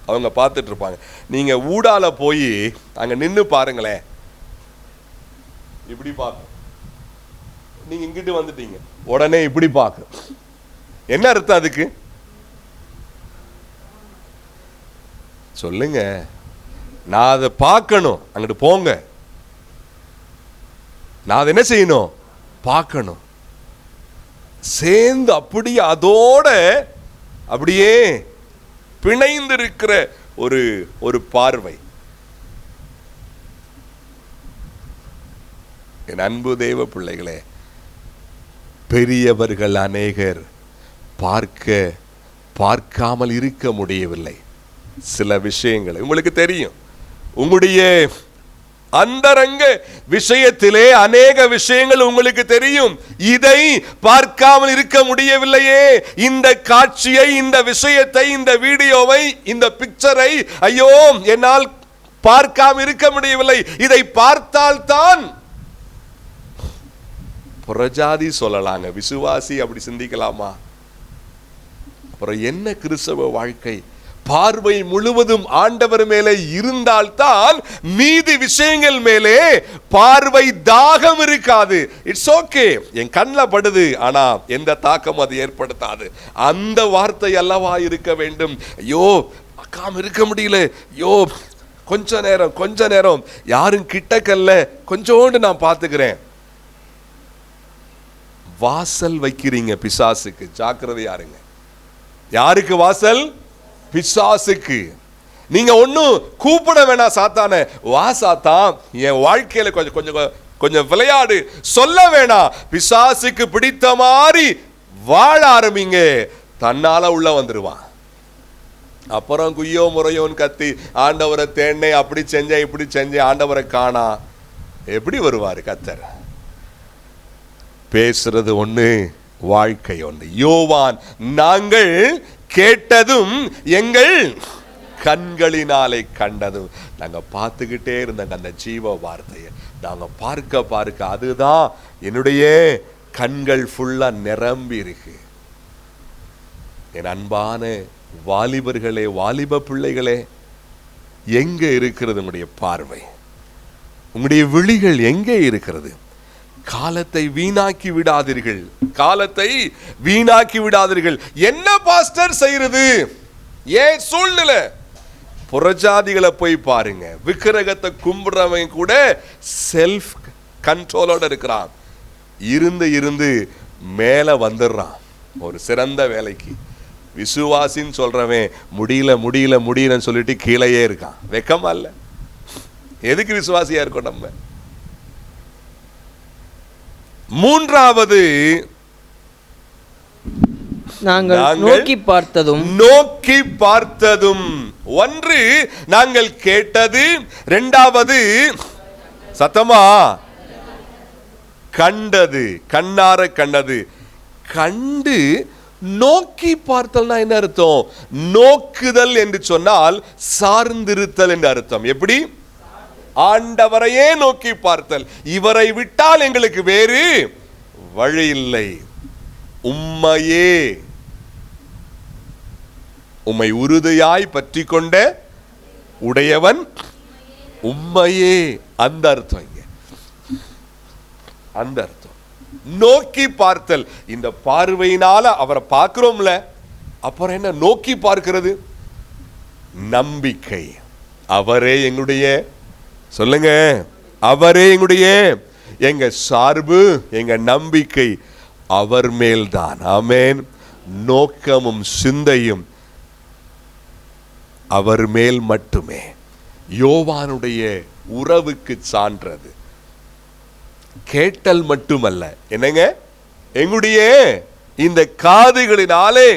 Speaker 1: அவங்க பார்த்துட்டு இருப்பாங்க. நீங்க ஊடால போய் அங்க நின்று பாருங்களேன், இப்படி பார்க்க. நீங்க இங்கிட்டு வந்துட்டீங்க, உடனே இப்படி பார்க்க. என்ன அர்த்தம் அதுக்கு? சொல்லுங்க. நான் அதை பார்க்கணும். அங்கிட்டு போங்க. நான் அதை என்ன செய்யணும்? பார்க்கணும். சேர்ந்து அப்படியே அதோட அப்படியே பிணைந்திருக்கிற ஒரு பார்வை. என் அன்பு தெய்வ பிள்ளைகளே, பெரியவர்கள் அநேகர் பார்க்காமல் இருக்க முடியவில்லை. சில விஷயங்கள் உங்களுக்கு தெரியும். உங்களுடைய அந்தரங்க விஷயத்திலே அநேக விஷயங்கள் உங்களுக்கு தெரியும். இதை பார்க்காமல் இருக்க முடியவில்லையே. இந்த காட்சியை, இந்த விஷயத்தை, இந்த வீடியோவை, இந்த பிக்சரை ஐயோ என்னால் பார்க்காமல் இருக்க முடியவில்லை. இதை பார்த்தால்தான் புறஜாதி சொல்லலாங்க, விசுவாசி அப்படி சிந்திக்கலாமா? அப்புறம் என்ன கிறிஸ்தவ வாழ்க்கை? பார்வை முழுவதும் ஆண்டவர் மேலே இருந்தால்தான் மீதி விஷயங்கள் மேலே பார்வை தாகம் இருக்காது. இட்ஸ் ஓகே, என் கண்ணில் படுது, ஆனா எந்த தாக்கம் அது ஏற்படுத்தாது. அந்த வார்த்தை அல்லவா இருக்க வேண்டும். ஐயோ அக்காம இருக்க முடியல, ஐயோ கொஞ்ச நேரம் யாரும் கிட்டக்கல்ல, கொஞ்சோண்டு நான் பார்த்துக்கிறேன். வாசல் வைக்கிறீங்க பிசாசுக்கு, ஜாக்கிரதையா இருங்க. யாருக்கு வாசல்? பிசாசுக்கு. நீங்க ஒன்னும் கூப்பிட வேணாம் சாத்தானே, வா சாத்தான் என் வாழ்க்கையில கொஞ்சம் விளையாடு சொல்ல வேணாம். பிசாசுக்கு பிடித்த மாதிரி வாழ ஆரம்பிங்க, தன்னால உள்ள வந்துருவான். அப்புறம் குய்யோ முறையோன்னு கத்தி ஆண்டவரை தேனே, அப்படி செஞ்சேன் இப்படி செஞ்சேன், ஆண்டவரை காணா, எப்படி வருவாரு கர்த்தர்? பேசுறது ஒண்ணு, வாழ்க்கை ஒன்று. யோவான், நாங்கள் கேட்டதும் எங்கள் கண்களினாலே கண்டதும். நாங்க பார்த்துக்கிட்டே இருந்தோங்க அந்த ஜீவ வார்த்தையை. நாங்க பார்க்க அதுதான் என்னுடைய கண்கள் ஃபுல்லா நிரம்பி இருக்கு. என் அன்பான வாலிபர்களே, வாலிப பிள்ளைகளே, எங்க இருக்கிறது உங்களுடைய பார்வை? உங்களுடைய விழிகள் எங்கே இருக்கிறது? காலத்தை வீணாக்கி விடாதீர்கள், காலத்தை வீணாக்கி விடாதீர்கள். என்ன பாஸ்டர் செய்யறது? ஏன் சூழ்நிலை? புறஜாதிகளை போய் பாருங்க, விக்கிரகத்தை கும்பிடுறவங்க கூட செல்ஃப் கண்ட்ரோலோட இருக்கிறான். இருந்து மேல வந்துடுறான் ஒரு சிறந்த வேலைக்கு. விசுவாசின்னு சொல்றவன் முடியலன்னு சொல்லிட்டு கீழேயே இருக்கான். வெக்கமா இல்ல? எதுக்கு விசுவாசியா இருக்கோம் நம்ம? மூன்றாவது,
Speaker 2: நாங்கள் நோக்கி பார்த்ததும். ஒன்று நாங்கள் கேட்டது, இரண்டாவது சத்தமா கண்டது, கண்ணார கண்டது. கண்டு நோக்கி பார்த்தல்னா என்ன அர்த்தம்? நோக்குதல் என்று சொன்னால் சார்ந்திருத்தல் என்று அர்த்தம். எப்படி? ஆண்டவரையே நோக்கி பார்த்தல். இவரை விட்டால் எங்களுக்கு வேறு வழி இல்லை. உம்மை உறுதியாய் பற்றி கொண்ட உடையவன் உம்மையே. அந்த அர்த்தம் இங்க, அந்த அர்த்தம். நோக்கி பார்த்தல். இந்த பார்வையினால அவரை பார்க்கிறோம்ல, அப்புறம் என்ன நோக்கி பார்க்கிறது? நம்பிக்கை. அவரே எங்களுடைய, சொல்லுங்க, அவரே எங்களுடைய, எங்க சார்பு, எங்க நம்பிக்கை அவர் மேல்தான். ஆமென். நோக்கமும் சிந்தையும் அவர் மேல் மட்டுமே. யோவானுடைய உறவுக்கு சான்றது. கேட்டல் மட்டுமல்ல, என்னங்க, எங்களுடைய இந்த காதுகளினாலே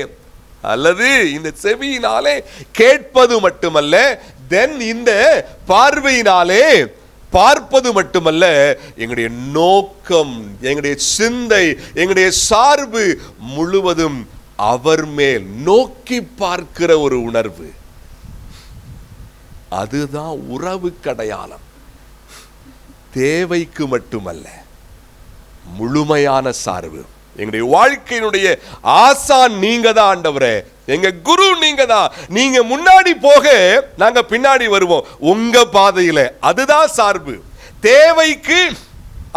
Speaker 2: அல்லது இந்த செவியினாலே கேட்பது மட்டுமல்ல, தென் இந்த பார்வையினாலே பார்ப்பது மட்டுமல்ல, எங்களுடைய நோக்கம், எங்களுடைய சிந்தை, எங்களுடைய சார்பு முழுவதும் அவர் மேல் நோக்கி பார்க்கிற ஒரு உணர்வு. அதுதான் உறவுக்கு அடையாளம். தேவைக்கு மட்டுமல்ல, முழுமையான சார்பு. எங்களுடைய வாழ்க்கையினுடைய ஆசான் நீங்க தான் ஆண்டவரே, எங்க குரு நீங்க தான். நீங்க முன்னாடி போக நாங்க பின்னாடி வருவோம் உங்க பாதையில. அதுதான் சார்பு. தேவைக்கு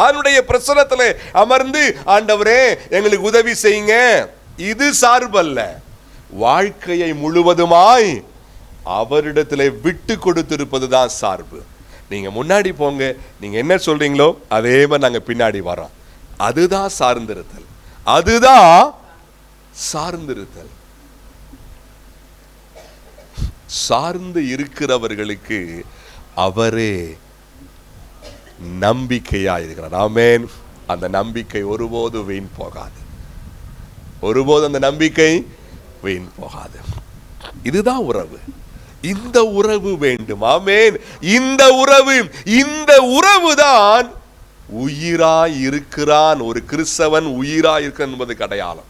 Speaker 2: அதனுடைய பிரசனத்துல அமர்ந்து ஆண்டவரே எங்களுக்கு உதவி செய்யுங்க, இது சார்பு அல்ல. வாழ்க்கையை முழுவதுமாய் அவரிடத்துல விட்டு கொடுத்திருப்பதுதான் சார்பு. நீங்க முன்னாடி போங்க, நீங்க என்ன சொல்றீங்களோ அதே மாதிரி நாங்க பின்னாடி வரோம். அதுதான் சார்ந்திருத்தல், அதுதான் சார்ந்திருத்தல். சார்ந்து இருக்கிறவர்களுக்கு அவரே நம்பிக்கையா இருக்கிறார். ஆமென். அந்த நம்பிக்கை ஒருபோது வீண் போகாது, ஒருபோது அந்த நம்பிக்கை வீண் போகாது. இதுதான் உறவு. இந்த உறவு வேண்டும். ஆமென். இந்த உறவு தான் உயிராய் இருக்கிறான். ஒரு கிறிஸ்தவன் உயிராய் இருக்கிறான் என்பது அடையாளம்.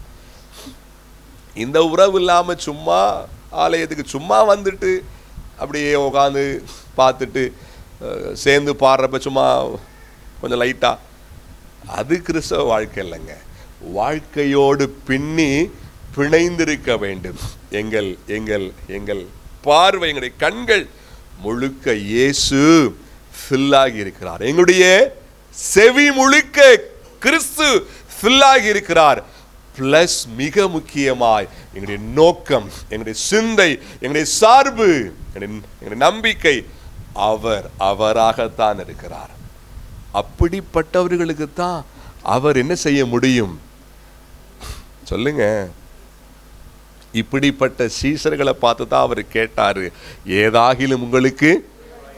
Speaker 2: இந்த உறவு இல்லாம சும்மா ஆலயத்துக்கு சும்மா வந்துட்டு அப்படியே உட்காந்து பார்த்துட்டு சேர்ந்து பாடுறப்ப சும்மா கொஞ்சம் லைட்டா
Speaker 1: அது கிறிஸ்தவ வாழ்க்கை இல்லைங்க. வாழ்க்கையோடு பிணைந்திருக்க வேண்டும். எங்கள் எங்கள் எங்கள் பார்வை, எங்களுடைய கண்கள் முழுக்க இயேசு ஃபில்லாகி இருக்கிறார். எங்களுடைய செவி முழுக்க கிறிஸ்து ஃபில்லாகி இருக்கிறார். பிளஸ் மிக முக்கியமாய் எங்களுடைய நோக்கம், எங்களுடைய சிந்தை, எங்களுடைய சார்பு, எங்களுடைய நம்பிக்கை அவராகத்தான் இருக்கிறார். அப்படிப்பட்டவர்களுக்கு தான் அவர் என்ன செய்ய முடியும் சொல்லுங்க. இப்படிப்பட்ட சீசர்களை பார்த்து தான் அவர் கேட்டாரு, ஏதாகிலும் உங்களுக்கு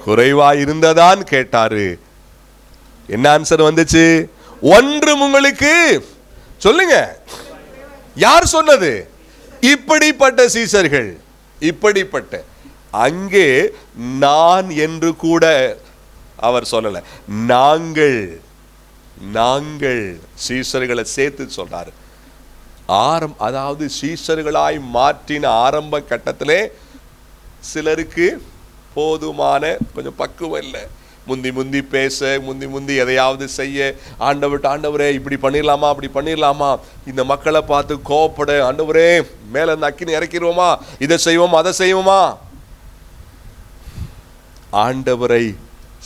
Speaker 1: குறைவாயிருந்ததான் கேட்டாரு. என்ன ஆன்சர் வந்துச்சு? ஒன்றும் உங்களுக்கு சொல்லுங்க. யார் சொன்னது? இப்படிப்பட்ட சீசர்கள். இப்படிப்பட்ட அங்கே நான் என்று கூட அவர் சொல்லல, நாங்கள் சீசர்களை சேர்த்து சொல்றாரு. அதாவது சீசர்களாய் மாற்றின ஆரம்ப கட்டத்திலே சிலருக்கு போதுமான கொஞ்சம் பக்குவம் இல்லை. முந்தி பேச, முந்தி எதையாவது செய்ய, ஆண்டவரே இப்படி பண்ணிடலாமா, அப்படி பண்ணிடலாமா, இந்த மக்களை பார்த்து கோவப்பட, ஆண்டவரே மேல இந்த அக்கினி இறக்கிடுவோமா, இதை செய்வோமா, அதை செய்வோமா. ஆண்டவரை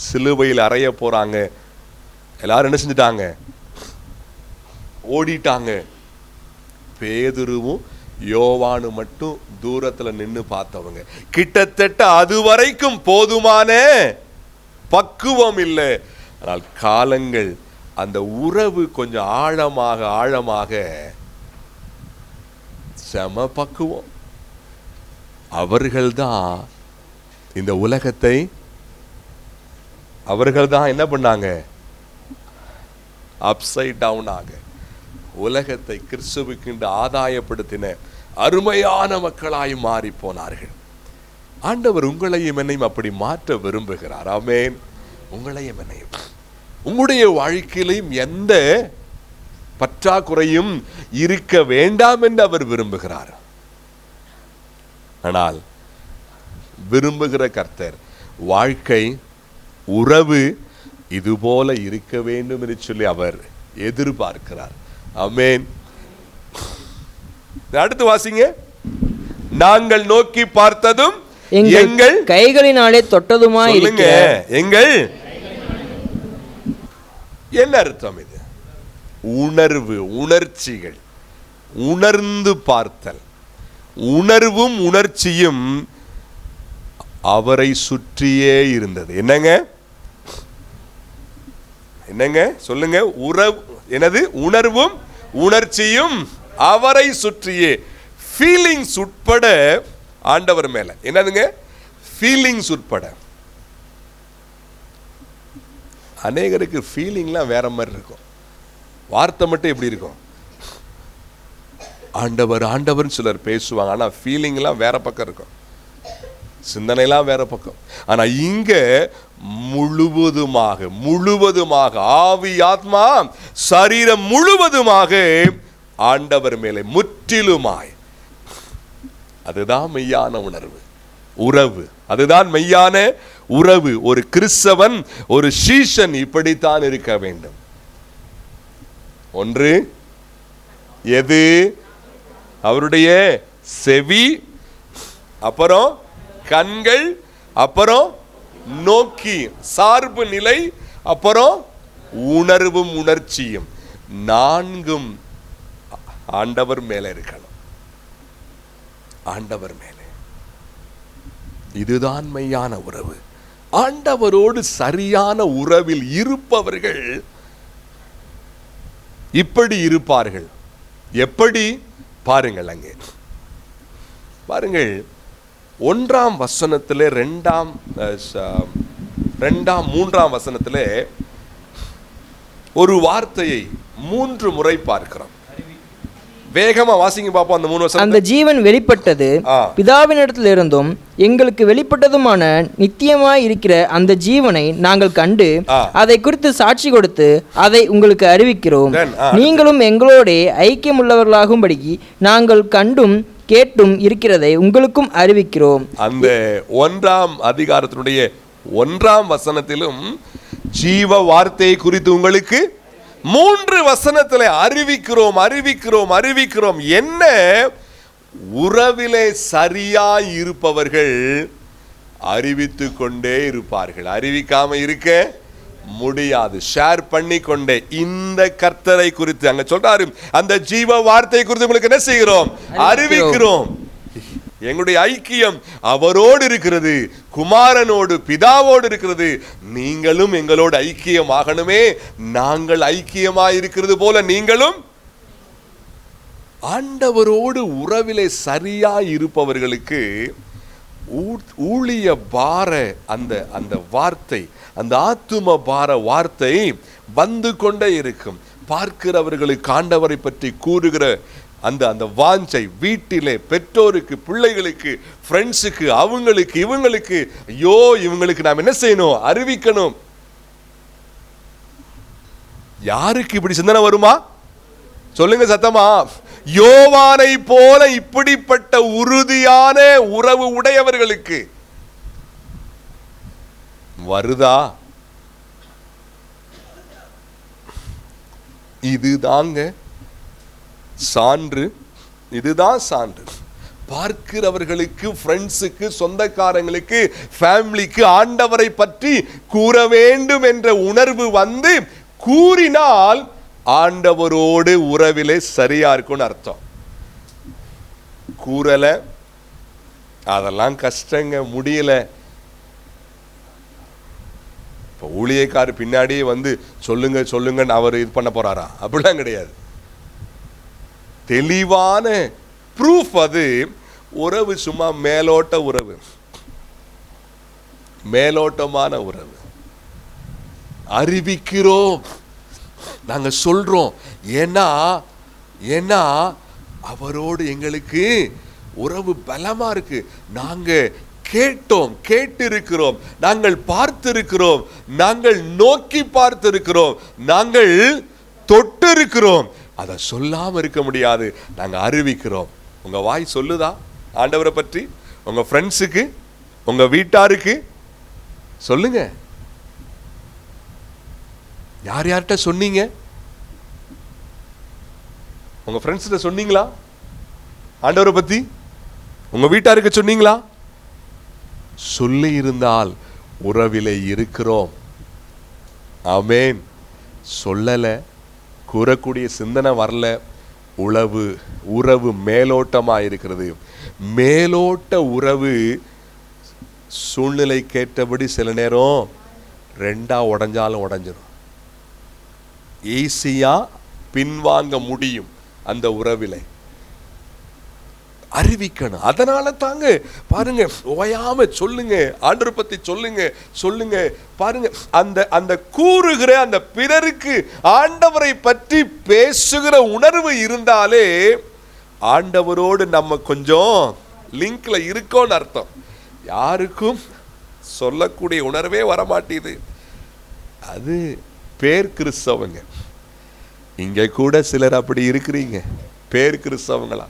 Speaker 1: சிலுவையில் அறைய போறாங்க. எல்லாரும் என்ன செஞ்சுட்டாங்க? ஓடிட்டாங்க. பேதுருவும் யோவானு மட்டும் தூரத்துல நின்று பார்த்தவங்க. கிட்டத்தட்ட அது வரைக்கும் போதுமான பக்குவம் இல்லை. ஆனால் காலங்கள், அந்த உறவு கொஞ்சம் ஆழமாக செம பக்குவம். அவர்கள்தான் இந்த உலகத்தை என்ன பண்ணாங்க? அப்சைட் டவுன் ஆக உலகத்தை கிறிஸ்துவுக்கு ஆதாயப்படுத்தின அருமையான மக்களாய் மாறி போனார்கள். ஆண்டவர் உங்களையும் என்னையும் அப்படி மாற்ற விரும்புகிறார். ஆமென். உங்களையும் என்னையும், உங்களுடைய வாழ்க்கையிலும் எந்த பற்றாக்குறையும் இருக்க வேண்டாம் என்று அவர் விரும்புகிறார். ஆனால் விரும்புகிற கர்த்தர் வாழ்க்கை, உறவு இதுபோல இருக்க வேண்டும் என்று சொல்லி அவர் எதிர்பார்க்கிறார். ஆமென். அடுத்து வாசிங்க. நாங்கள் நோக்கி பார்த்ததும் எங்கள்
Speaker 3: கைகளினாலே தொட்டதுமாய்
Speaker 1: இருக்கிற எங்கள். என்ன அர்த்தம் இது? உணர்வு, உணர்ச்சிகள், உணர்ந்து பார்த்தல். உணர்வும் உணர்ச்சியும் அவரை சுற்றியே இருந்தது. என்னங்க சொல்லுங்க? என்னது? உணர்வும் உணர்ச்சியும் அவரை சுற்றியே. ஃபீலிங்ஸ் உட்பட ஆண்டவர் மேல. என்னதுங்க? ஃபீலிங்ஸ் உட்பட. அநேகருக்கு ஃபீலிங்லாம் வேற மாதிரி இருக்கும். வார்த்தை மட்டும் எப்படி இருக்கும்? ஆண்டவர் சிலர் பேசுவாங்க. ஆனா ஃபீலிங்லாம் வேற பக்கம் இருக்கும், சிந்தனைலாம் வேற பக்கம். ஆனா இங்க முழுவதுமாக ஆவி, ஆத்மா, சரீரம் முழுவதுமாக ஆண்டவர் மேலே முற்றிலுமாய். அதுதான் மெய்யான உறவு. அதுதான் மெய்யான உறவு. ஒரு கிறிஸ்தவன், ஒரு சீஷன் இப்படித்தான் இருக்க வேண்டும். ஒன்று எது? அவருடைய செவி, அப்புறம் கண்கள், அப்புறம் நோக்கி சார்பு நிலை, அப்புறம் உணர்வும் உணர்ச்சியும். நான்கும் ஆண்டவர் மேல இருக்கணும். ஆண்டவர் மேலே. இதுதான் மெய்யான உறவு. ஆண்டவரோடு சரியான உறவில் இருப்பவர்கள் இப்படி இருப்பார்கள். எப்படி பாருங்கள், அங்கே பாருங்கள். 1ஆம் வசனத்திலே 2ஆம் 3ஆம் வசனத்திலே ஒரு வார்த்தையை 3 முறை பார்க்கிறோம். வேகமா வாசிங்க பாப்போம் அந்த 3 வசனம்.
Speaker 3: அந்த ஜீவன் வெளிப்பட்டது, பிதாவினிடத்தில் இருந்தும் எங்களுக்கு வெளிப்பட்டதுமான நித்தியமாய் இருக்கிற அந்த ஜீவனை நாங்கள் கண்டு அதை குறித்து சாட்சி கொடுத்து அதை உங்களுக்கு அறிவிக்கிறோம். நீங்களும் எங்களோட ஐக்கியம் உள்ளவர்களாகும்படி நாங்கள் கண்டும் கேட்டும் இருக்கிறதை உங்களுக்கும் அறிவிக்கிறோம்.
Speaker 1: அந்த 1ஆம் அதிகாரத்தினுடைய 1ஆம் வசனத்திலும் ஜீவ வார்த்தையை குறித்து உங்களுக்கு 3 வசனத்தில் அறிவிக்கிறோம் அறிவிக்கிறோம் அறிவிக்கிறோம். என்ன? உறவிலே சரியாய் இருப்பவர்கள் அறிவித்து கொண்டே இருப்பார்கள். அறிவிக்காம இருக்க முடியாது. ஷேர் பண்ணி கொண்டே இந்த கர்த்தரை குறித்து அங்க சொல்றாரு, அந்த ஜீவ வார்த்தை குறித்து உங்களுக்கு என்ன செய்கிறோம்? அறிவிக்கிறோம். எங்களுடைய ஐக்கியம் அவரோடு இருக்கிறது, குமாரனோடு பிதாவோடு இருக்கிறது. நீங்களும் எங்களோடு ஐக்கியமாகணுமே. நாங்கள் ஐக்கியமாய் இருக்கிறது போல நீங்களும். ஆண்டவரோடு உறவிலே சரியாய் இருப்பவர்களுக்கு ஊழிய பார அந்த வார்த்தை, அந்த ஆத்தும பார வார்த்தை வந்து கொண்டே இருக்கும். பார்க்கிறவர்களுக்கு ஆண்டவரை பற்றி கூறுகிற அந்த வாஞ்சை வீட்டிலே பெற்றோருக்கு, பிள்ளைகளுக்கு, ஃப்ரெண்ட்ஸுக்கு, அவங்களுக்கு இவங்களுக்கு, ஐயோ இவங்களுக்கு நாம் என்ன செய்யணும்? அறிவிக்கணும். யாருக்கு இப்படி சிந்தனை வருமா? சொல்லுங்க சத்தமா. யோவானை போல இப்படிப்பட்ட உறுதியான உறவு உடையவர்களுக்கு வருதா? இதுதாங்க சான்று. இதுதான் சான்று. பார்க்கிறவர்களுக்கு, ஃப்ரெண்ட்ஸுக்கு, சொந்தக்காரங்களுக்கு, ஃபேமிலிக்கு ஆண்டவரை பற்றி கூற வேண்டும் என்ற உணர்வு வந்து கூறினால் ஆண்டவரோடு உறவிலே சரியா இருக்கும்னு அர்த்தம். கூறல, அதெல்லாம் கஷ்டங்க, முடியல. இப்போ ஊழியக்காரர் பின்னாடியே வந்து சொல்லுங்க சொல்லுங்கன்னு அவர் இது பண்ண போறாரா? அப்படிலாம் கிடையாது. தெளிவான ப்ரூஃப். அது உறவு சும்மா மேலோட்ட உறவு, மேலோட்டமான உறவு. அறிவிக்கிறோம், நாங்க சொல்றோம். ஏன்னா அவரோடு எங்களுக்கு உறவு பலமா இருக்கு. நாங்க கேட்டோம், கேட்டிருக்கிறோம், நாங்கள் பார்த்திருக்கிறோம், நாங்கள் நோக்கி பார்த்திருக்கிறோம், நாங்கள் தொட்டு இருக்கிறோம். அதை சொல்லாம இருக்க முடியாது. நாங்க அறிவிக்கிறோம். உங்க வாய் சொல்லுதா ஆண்டவரை பற்றி? உங்க ஃப்ரெண்ட்ஸுக்கு, உங்க வீட்டாருக்கு சொல்லுங்க. யார் யார்கிட்ட சொன்னீங்க? உங்க ஃப்ரெண்ட்ஸ்கிட்ட சொன்னீங்களா ஆண்டவரை பத்தி? உங்க வீட்டாருக்கு சொன்னீங்களா? சொல்லி இருந்தால் உறவிலே இருக்கிறோம். ஆமென். சொல்லல, கூறக்கூடிய சிந்தனை வரல, உறவு மேலோட்டமா இருக்கிறது. மேலோட்ட உறவு சூழ்நிலை கேட்டபடி சில நேரம் 2 உடைஞ்சாலும் உடைஞ்சிடும். ஈஸியா பின்வாங்க முடியும். அந்த உறவிலே அறிவிக்கணும். அதனால தாங்க பாருங்க, ஓயாம சொல்லுங்க, ஆண்டவரை பத்தி சொல்லுங்க. பாருங்க, அந்த கூறுகிற அந்த பிறருக்கு ஆண்டவரை பற்றி பேசுகிற உணர்வு இருந்தாலே ஆண்டவரோடு நம்ம கொஞ்சம் லிங்க்ல இருக்கோன்னு அர்த்தம். யாருக்கும் சொல்லக்கூடிய உணர்வே வரமாட்டேது. அது பேர் கிறிஸ்தவங்க. இங்க கூட சிலர் அப்படி இருக்கிறீங்க, பேர் கிறிஸ்தவங்களா.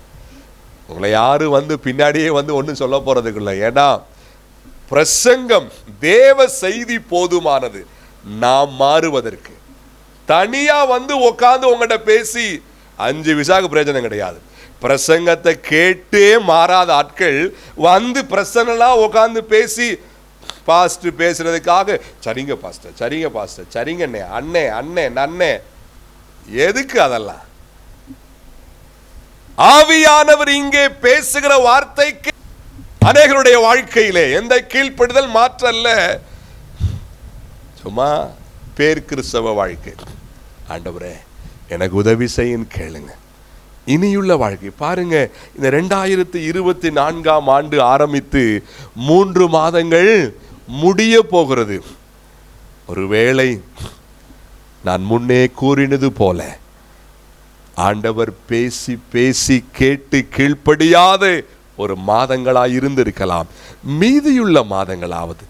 Speaker 1: உங்களை யாரும் வந்து பின்னாடியே வந்து ஒன்றும் சொல்ல போறதுக்குள்ள. ஏன்னா பிரசங்கம், தேவ செய்தி போதுமானது நாம் மாறுவதற்கு. தனியா வந்து உட்காந்து உங்கள்கிட்ட பேசி 5 விசாக்கு பிரயோஜனம் கிடையாது. பிரசங்கத்தை கேட்டே மாறாத ஆட்கள் வந்து பிரசனலா உட்காந்து பேசி பாஸ்டர் பேசுறதுக்காக சரிங்க பாஸ்டர், சரிங்க பாஸ்டர், சரிங்க அண்ணே அண்ணே நன்னே. எதுக்கு அதெல்லாம்? ஆவியானவர் இங்கே பேசுகிற வார்த்தைக்கு அநேகருடைய வாழ்க்கையிலே எந்த கீழ்ப்படுதல் மாற்றல்ல, சும்மா பேர் கிறிஸ்தவ வாழ்க்கை. ஆண்டவரே எனக்கு உதவி செய்யுன்னு கேளுங்க. இனியுள்ள வாழ்க்கை பாருங்க. இந்த 2024ஆம் ஆண்டு ஆரம்பித்து 3 மாதங்கள் முடிய போகிறது. ஒருவேளை நான் முன்னே கூறினது போல ஆண்டவர் பேசி பேசி கேட்டு கீழ்ப்படியாத ஒரு மாதங்களாய் இருந்திருக்கலாம். மீதியுள்ள மாதங்களாவது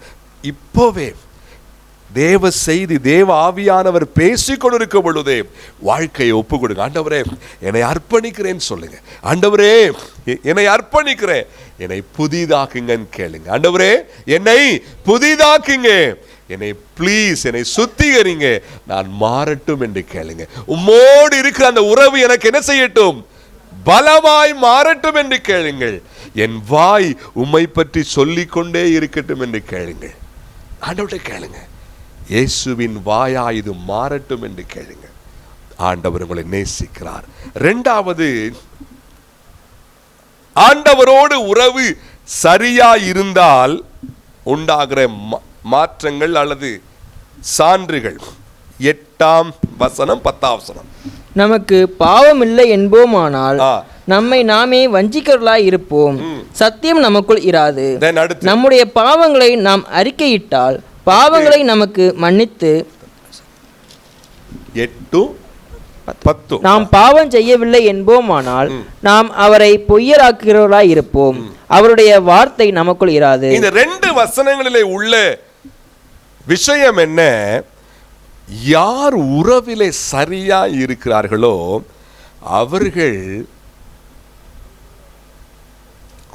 Speaker 1: இப்போவே தேவ செய்தி, தேவ ஆவியானவர் பேசிக் கொண்டிருக்கும் பொழுதே வாழ்க்கையை ஒப்பு கொடுங்க. ஆண்டவரே என்னை அர்ப்பணிக்கிறேன்னு சொல்லுங்க. ஆண்டவரே என்னை அர்ப்பணிக்கிறேன், என்னை புதிதாக்குங்கன்னு கேளுங்க. ஆண்டவரே என்னை புதிதாக்குங்க. என்னை ப்ளீஸ் என்னை சுத்திகரிங்க, நான் மாறட்டும் என்று கேளுங்க. உம்மோடு இருக்கிற அந்த உறவு எனக்கு என்ன செய்யட்டும்? பலமாய் மாறட்டும் என்று கேளுங்கள். என் வாய் உம்மை பற்றி சொல்லிக்கொண்டே இருக்கட்டும் என்று கேளுங்கள். ஆண்டவர்கிட்ட கேளுங்க, இயேசுவின் வாயா இது மாறட்டும் என்று கேளுங்க. ஆண்டவர் உங்களை நேசிக்கிறார். இரண்டாவது, ஆண்டவரோடு உறவு சரியா இருந்தால் உண்டாகிற மாற்றங்கள் அல்லது சான்றுகள். 8ஆம் வசனம் 10ஆம் வசனம்.
Speaker 3: நமக்கு பாவம் இல்லை என்போமானால் நம்மை நாமே வஞ்சிக்கிறவர்களாய் இருப்போம், சத்தியம் நமக்குள் இராது. நம்முடைய பாவங்களை நாம் அறிக்கையிட்டால் பாவங்களை நமக்கு மன்னித்து
Speaker 1: 8:10
Speaker 3: நாம் பாவம் செய்யவில்லை என்போமானால் நாம் அவரை பொய்யராக்குகிறவர்களாய் இருப்போம், அவருடைய வார்த்தை நமக்குள் இராது.
Speaker 1: இந்த 2 வசனங்களிலே உள்ள விஷயம் என்ன? யார் உறவிலே சரியா இருக்கிறார்களோ அவர்கள்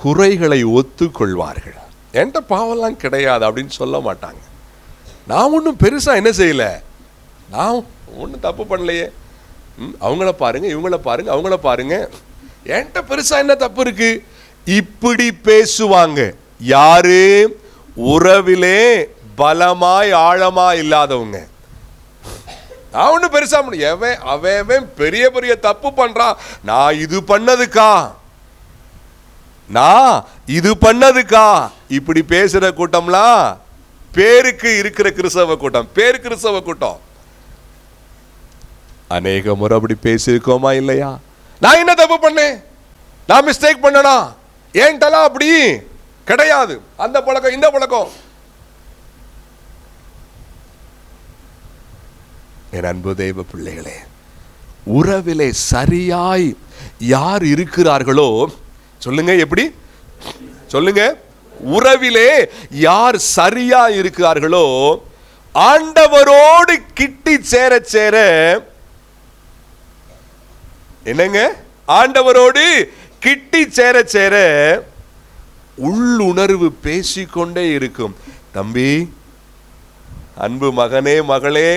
Speaker 1: குறைகளை ஒத்துக்கொள்வார்கள். என்கிட்ட பாவம்லாம் கிடையாது அப்படின்னு சொல்ல மாட்டாங்க. நான் ஒன்றும் பெருசா என்ன செய்யல, நான் ஒன்றும் தப்பு பண்ணலையே, அவங்கள பாருங்க இவங்கள பாருங்க அவங்கள பாருங்க, என்கிட்ட பெருசா என்ன தப்பு இருக்கு, இப்படி பேசுவாங்க. யாரு? உறவிலே பலமாய் ஆழமா இல்லாதவங்க. நான் ஒன்றும் பெருசா அவன் பெரிய பெரிய தப்பு பண்றான், நான் இது பண்ணதுக்கா இப்படி பேசுற கூட்டம்லாம் பேருக்கு இருக்கிற கிறிஸ்தவ கூட்டம், பேரு கிறிஸ்தவ கூட்டம். அநேக முறை அப்படி பேசியிருக்கோமா இல்லையா? நான் என்ன தப்பு பண்ணேன், நான் மிஸ்டேக் பண்ணனா, ஏன்டலாம் அப்படி கிடையாது, அந்த பழக்கம் இந்த பழக்கம். என் அன்பு தெய்வ பிள்ளைகளே, உறவிலே சரியாய் யார் இருக்கிறார்களோ சொல்லுங்க, எப்படி சொல்லுங்க, உறவிலே யார் சரியா இருக்கிறார்களோ ஆண்டவரோடு கிட்டி சேர சேர என்னங்க, ஆண்டவரோடு கிட்டி சேர சேர உள்ளுணர்வு பேசிக்கொண்டே இருக்கும். தம்பி, அன்பு மகனே மகளே,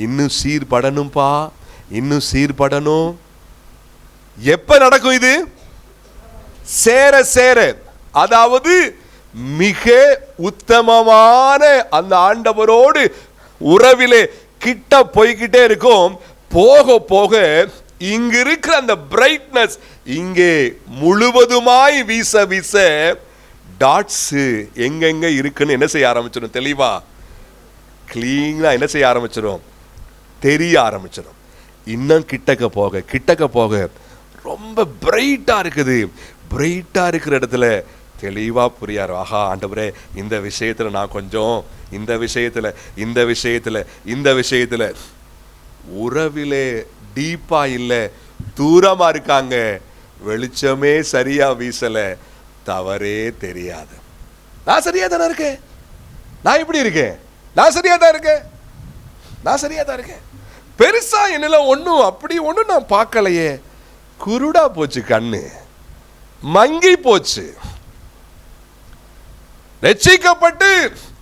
Speaker 1: இன்னும் சீர்படணும்பா, இன்னும் சீர்படணும். எப்ப நடக்கும் இது? சேர சேர, அதாவது மிக உத்தமமான அந்த ஆண்டவரோடு உறவிலே கிட்ட போய்கிட்டே இருக்கும். போக போக இங்க இருக்கிற அந்த பிரைட்னஸ் இங்கே முழுவதுமாய் வீச வீச டாட்ஸ் எங்கெங்க இருக்குன்னு என்ன செய்ய ஆரம்பிச்சிடும், தெளிவா கிளீனா என்ன செய்ய ஆரம்பிச்சிடும், தெரிய ஆரம்பிச்சிடும். இன்னும் கிட்டக்க போக ரொம்ப பிரைட்டா இருக்குது. பிரைட்டா இருக்கிற இடத்துல தெளிவா புரியாரு, ஆஹா ஆண்டவரே, இந்த விஷயத்துல நான் கொஞ்சம் இந்த விஷயத்துல உறவிலே டீப்பா இல்ல, தூரமா இருக்காங்க, வெளிச்சமே சரியா வீசல, தவறே தெரியாது. நான் சரியா தானே இருக்கேன், நான் இப்படி இருக்கேன், நான் சரியா தான் இருக்கேன், பெருசா என்னல ஒண்ணும் அப்படி ஒண்ணும் நான் பார்க்கலையே, குருடா போச்சு, கண்ணு மங்கி போச்சு. ரட்சிக்கப்பட்டு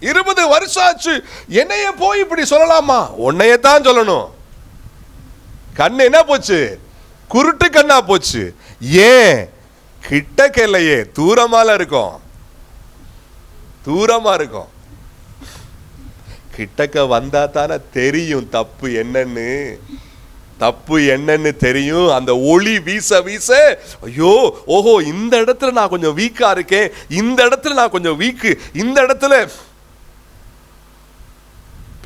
Speaker 1: 20 வருஷம் ஆச்சு, என்னைய போய் இப்படி சொல்லலாமா? உன்னையத்தான் சொல்லணும். கண்ணு என்ன போச்சு? குருட்டு கண்ணா போச்சு. ஏன்? கிட்டக்க இல்லையே, தூரமால இருக்கும். கிட்டக்க வந்தா தானே தெரியும் தப்பு என்னன்னு தெரியும். அந்த ஒளி வீச வீச, ஐயோ ஓஹோ, இந்த இடத்துல நான் கொஞ்சம் வீக்கா இருக்கேன், இந்த இடத்துல நான் கொஞ்சம் வீக்கு, இந்த இடத்துல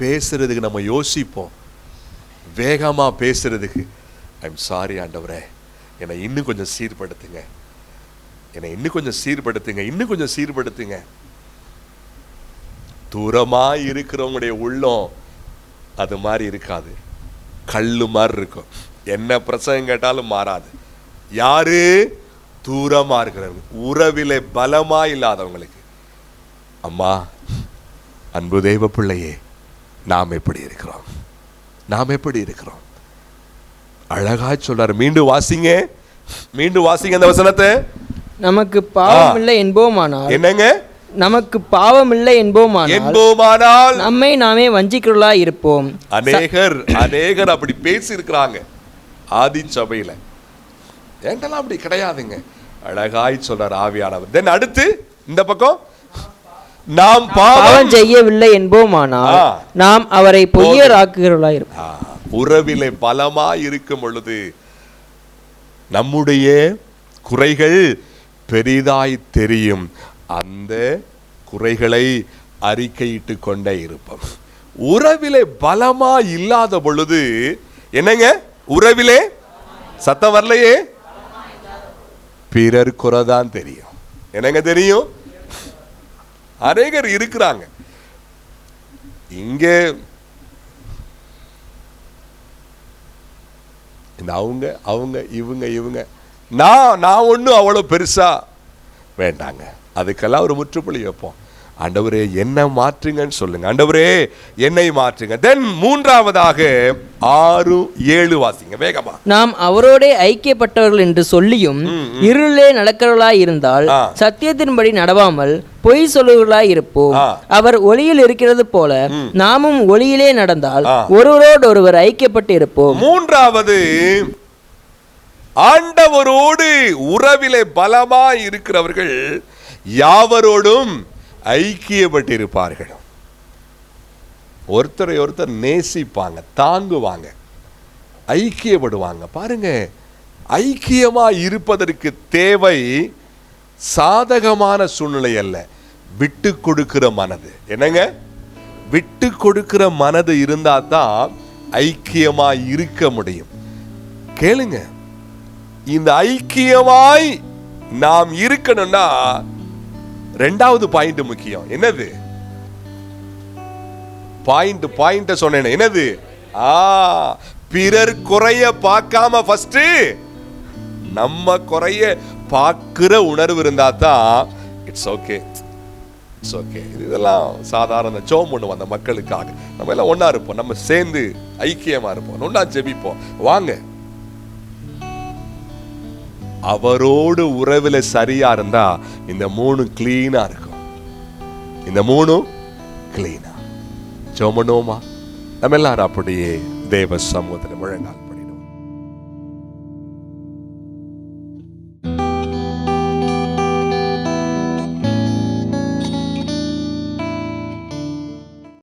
Speaker 1: பேசுறதுக்கு நம்ம யோசிப்போம், வேகமா பேசுறதுக்கு. ஐம் சாரி ஆண்டவரே, என்னை இன்னும் கொஞ்சம் சீர்படுத்துங்க. தூரமா இருக்கிறவங்களுடைய உள்ளம் அது மாதிரி இருக்காது, கல்லு மாதிரி இருக்கும். என்ன பிரசங்கம் கேட்டாலும் மாறாது. யாரு? தூரமா இருக்கிறவங்க, உறவிலே பலமா இல்லாதவங்களுக்கு. அம்மா, அன்பு தெய்வ பிள்ளையே, நாம் எப்படி இருக்கிறோம்? அழகா சொல்றாரு. மீண்டும் வாசிங்க அந்த வசனத்தை.
Speaker 3: நமக்கு பாவம் இல்லை என்போமானால்
Speaker 1: என்னங்க,
Speaker 3: நமக்கு பாவமில்லை என்போமானால் நம்மை நாமே வஞ்சிக்கிறவர்களாய் இருப்போம்.
Speaker 2: அநேகர் அப்படி பேசி இருக்கிறாங்க ஆதி சபையில. ஏண்டெல்லாம் அப்படி கிடையாதுங்க. அழகாய் சொல்றார் ஆவியானவர். தென் அடுத்து இந்த பக்கம், நாம் பாவம்
Speaker 3: செய்யவில்லை என்போமானால் நாம் அவரை பொய்யர் ஆக்குகிறவர்களாய் இருப்போம்.
Speaker 2: உறவிலே பலமா இருக்கும் பொழுது நம்முடைய குறைகள் பெரிதாய் தெரியும். அந்த குறைகளை அறிக்கையிட்டு கொண்டே இருப்போம். உறவிலே பலமா இல்லாத பொழுது என்னங்க, உறவிலே சத்தம் வரலையே, பிறர் குறைதான் தெரியும். என்னங்க தெரியும்? அநேகர் இருக்கிறாங்க இங்க, இந்த அவங்க இவங்க நான் ஒன்றும் அவ்வளோ பெருசா வேண்டாங்க. அதுக்கெல்லாம் ஒரு முற்றுப்புள்ளி வைப்போம். ஆண்டவரே என்ன மாற்றுங்கன்னு சொல்லுங்க. ஆண்டவரே என்னை மாற்றுங்க. தென் மூன்றாவதாக 6-7 வாசிங்க வேகமா.
Speaker 3: நாம் அவரோட ஐக்கியப்பட்டவர்கள் என்று சொல்லியும் இருளே நடக்கிறவர்களாய் இருந்தால் சத்தியத்தின்படி நடவாமல் பொய் சொல்லுவர்களாய் இருப்போம். அவர் ஒளியில் இருக்கிறது போல நாமும் ஒளியிலே நடந்தால் ஒருவரோடு ஒருவர் ஐக்கியப்பட்டு இருப்போம்.
Speaker 2: மூன்றாவது, ஆண்டவரோடு உறவிலே பலமா இருக்கிறவர்கள் யாவரோடும் ஐக்கியப்பட்டிருப்பார்கள். ஒருத்தரை ஒருத்தர் நேசிப்பாங்க, தாங்குவாங்க, ஐக்கியப்படுவாங்க. பாருங்க, ஐக்கியமா இருப்பதற்கு தேவை சாதகமான சூழ்நிலை அல்ல, விட்டு கொடுக்கிற மனது. என்னங்க, விட்டு கொடுக்கிற மனது இருந்தா தான் ஐக்கியமா இருக்க முடியும். கேளுங்க, இந்த ஐக்கியமாய் நாம் இருக்கணும்னா ரெண்டாவது பாயிண்ட் முக்கியம். என்னது பாயிண்ட் சொன்னேன்? என்னது? பிறர் குறைய பார்க்காம ஃபர்ஸ்ட் நம்ம குறைய பார்க்கிற உணர்வு இருந்தா தான் இட்ஸ் ஓகே. இதெல்லாம் சாதாரண ஜெபம் பண்ணுவோம் அந்த மக்களுக்காக. நம்ம எல்லாம் ஒன்னா இருப்போம், நம்ம சேர்ந்து ஐக்கியமா இருப்போம், ஒன்னா ஜெபிப்போம். வாங்க, அவரோடு உறவுல சரியா இருந்தா இந்த 3 கிளீனா இருக்கும். இந்த 3 கிளீனா ஜெபம் பண்ணுவோமா? நம்ம எல்லாரும் அப்படியே தேவ சமூகத்தில் முழங்கால்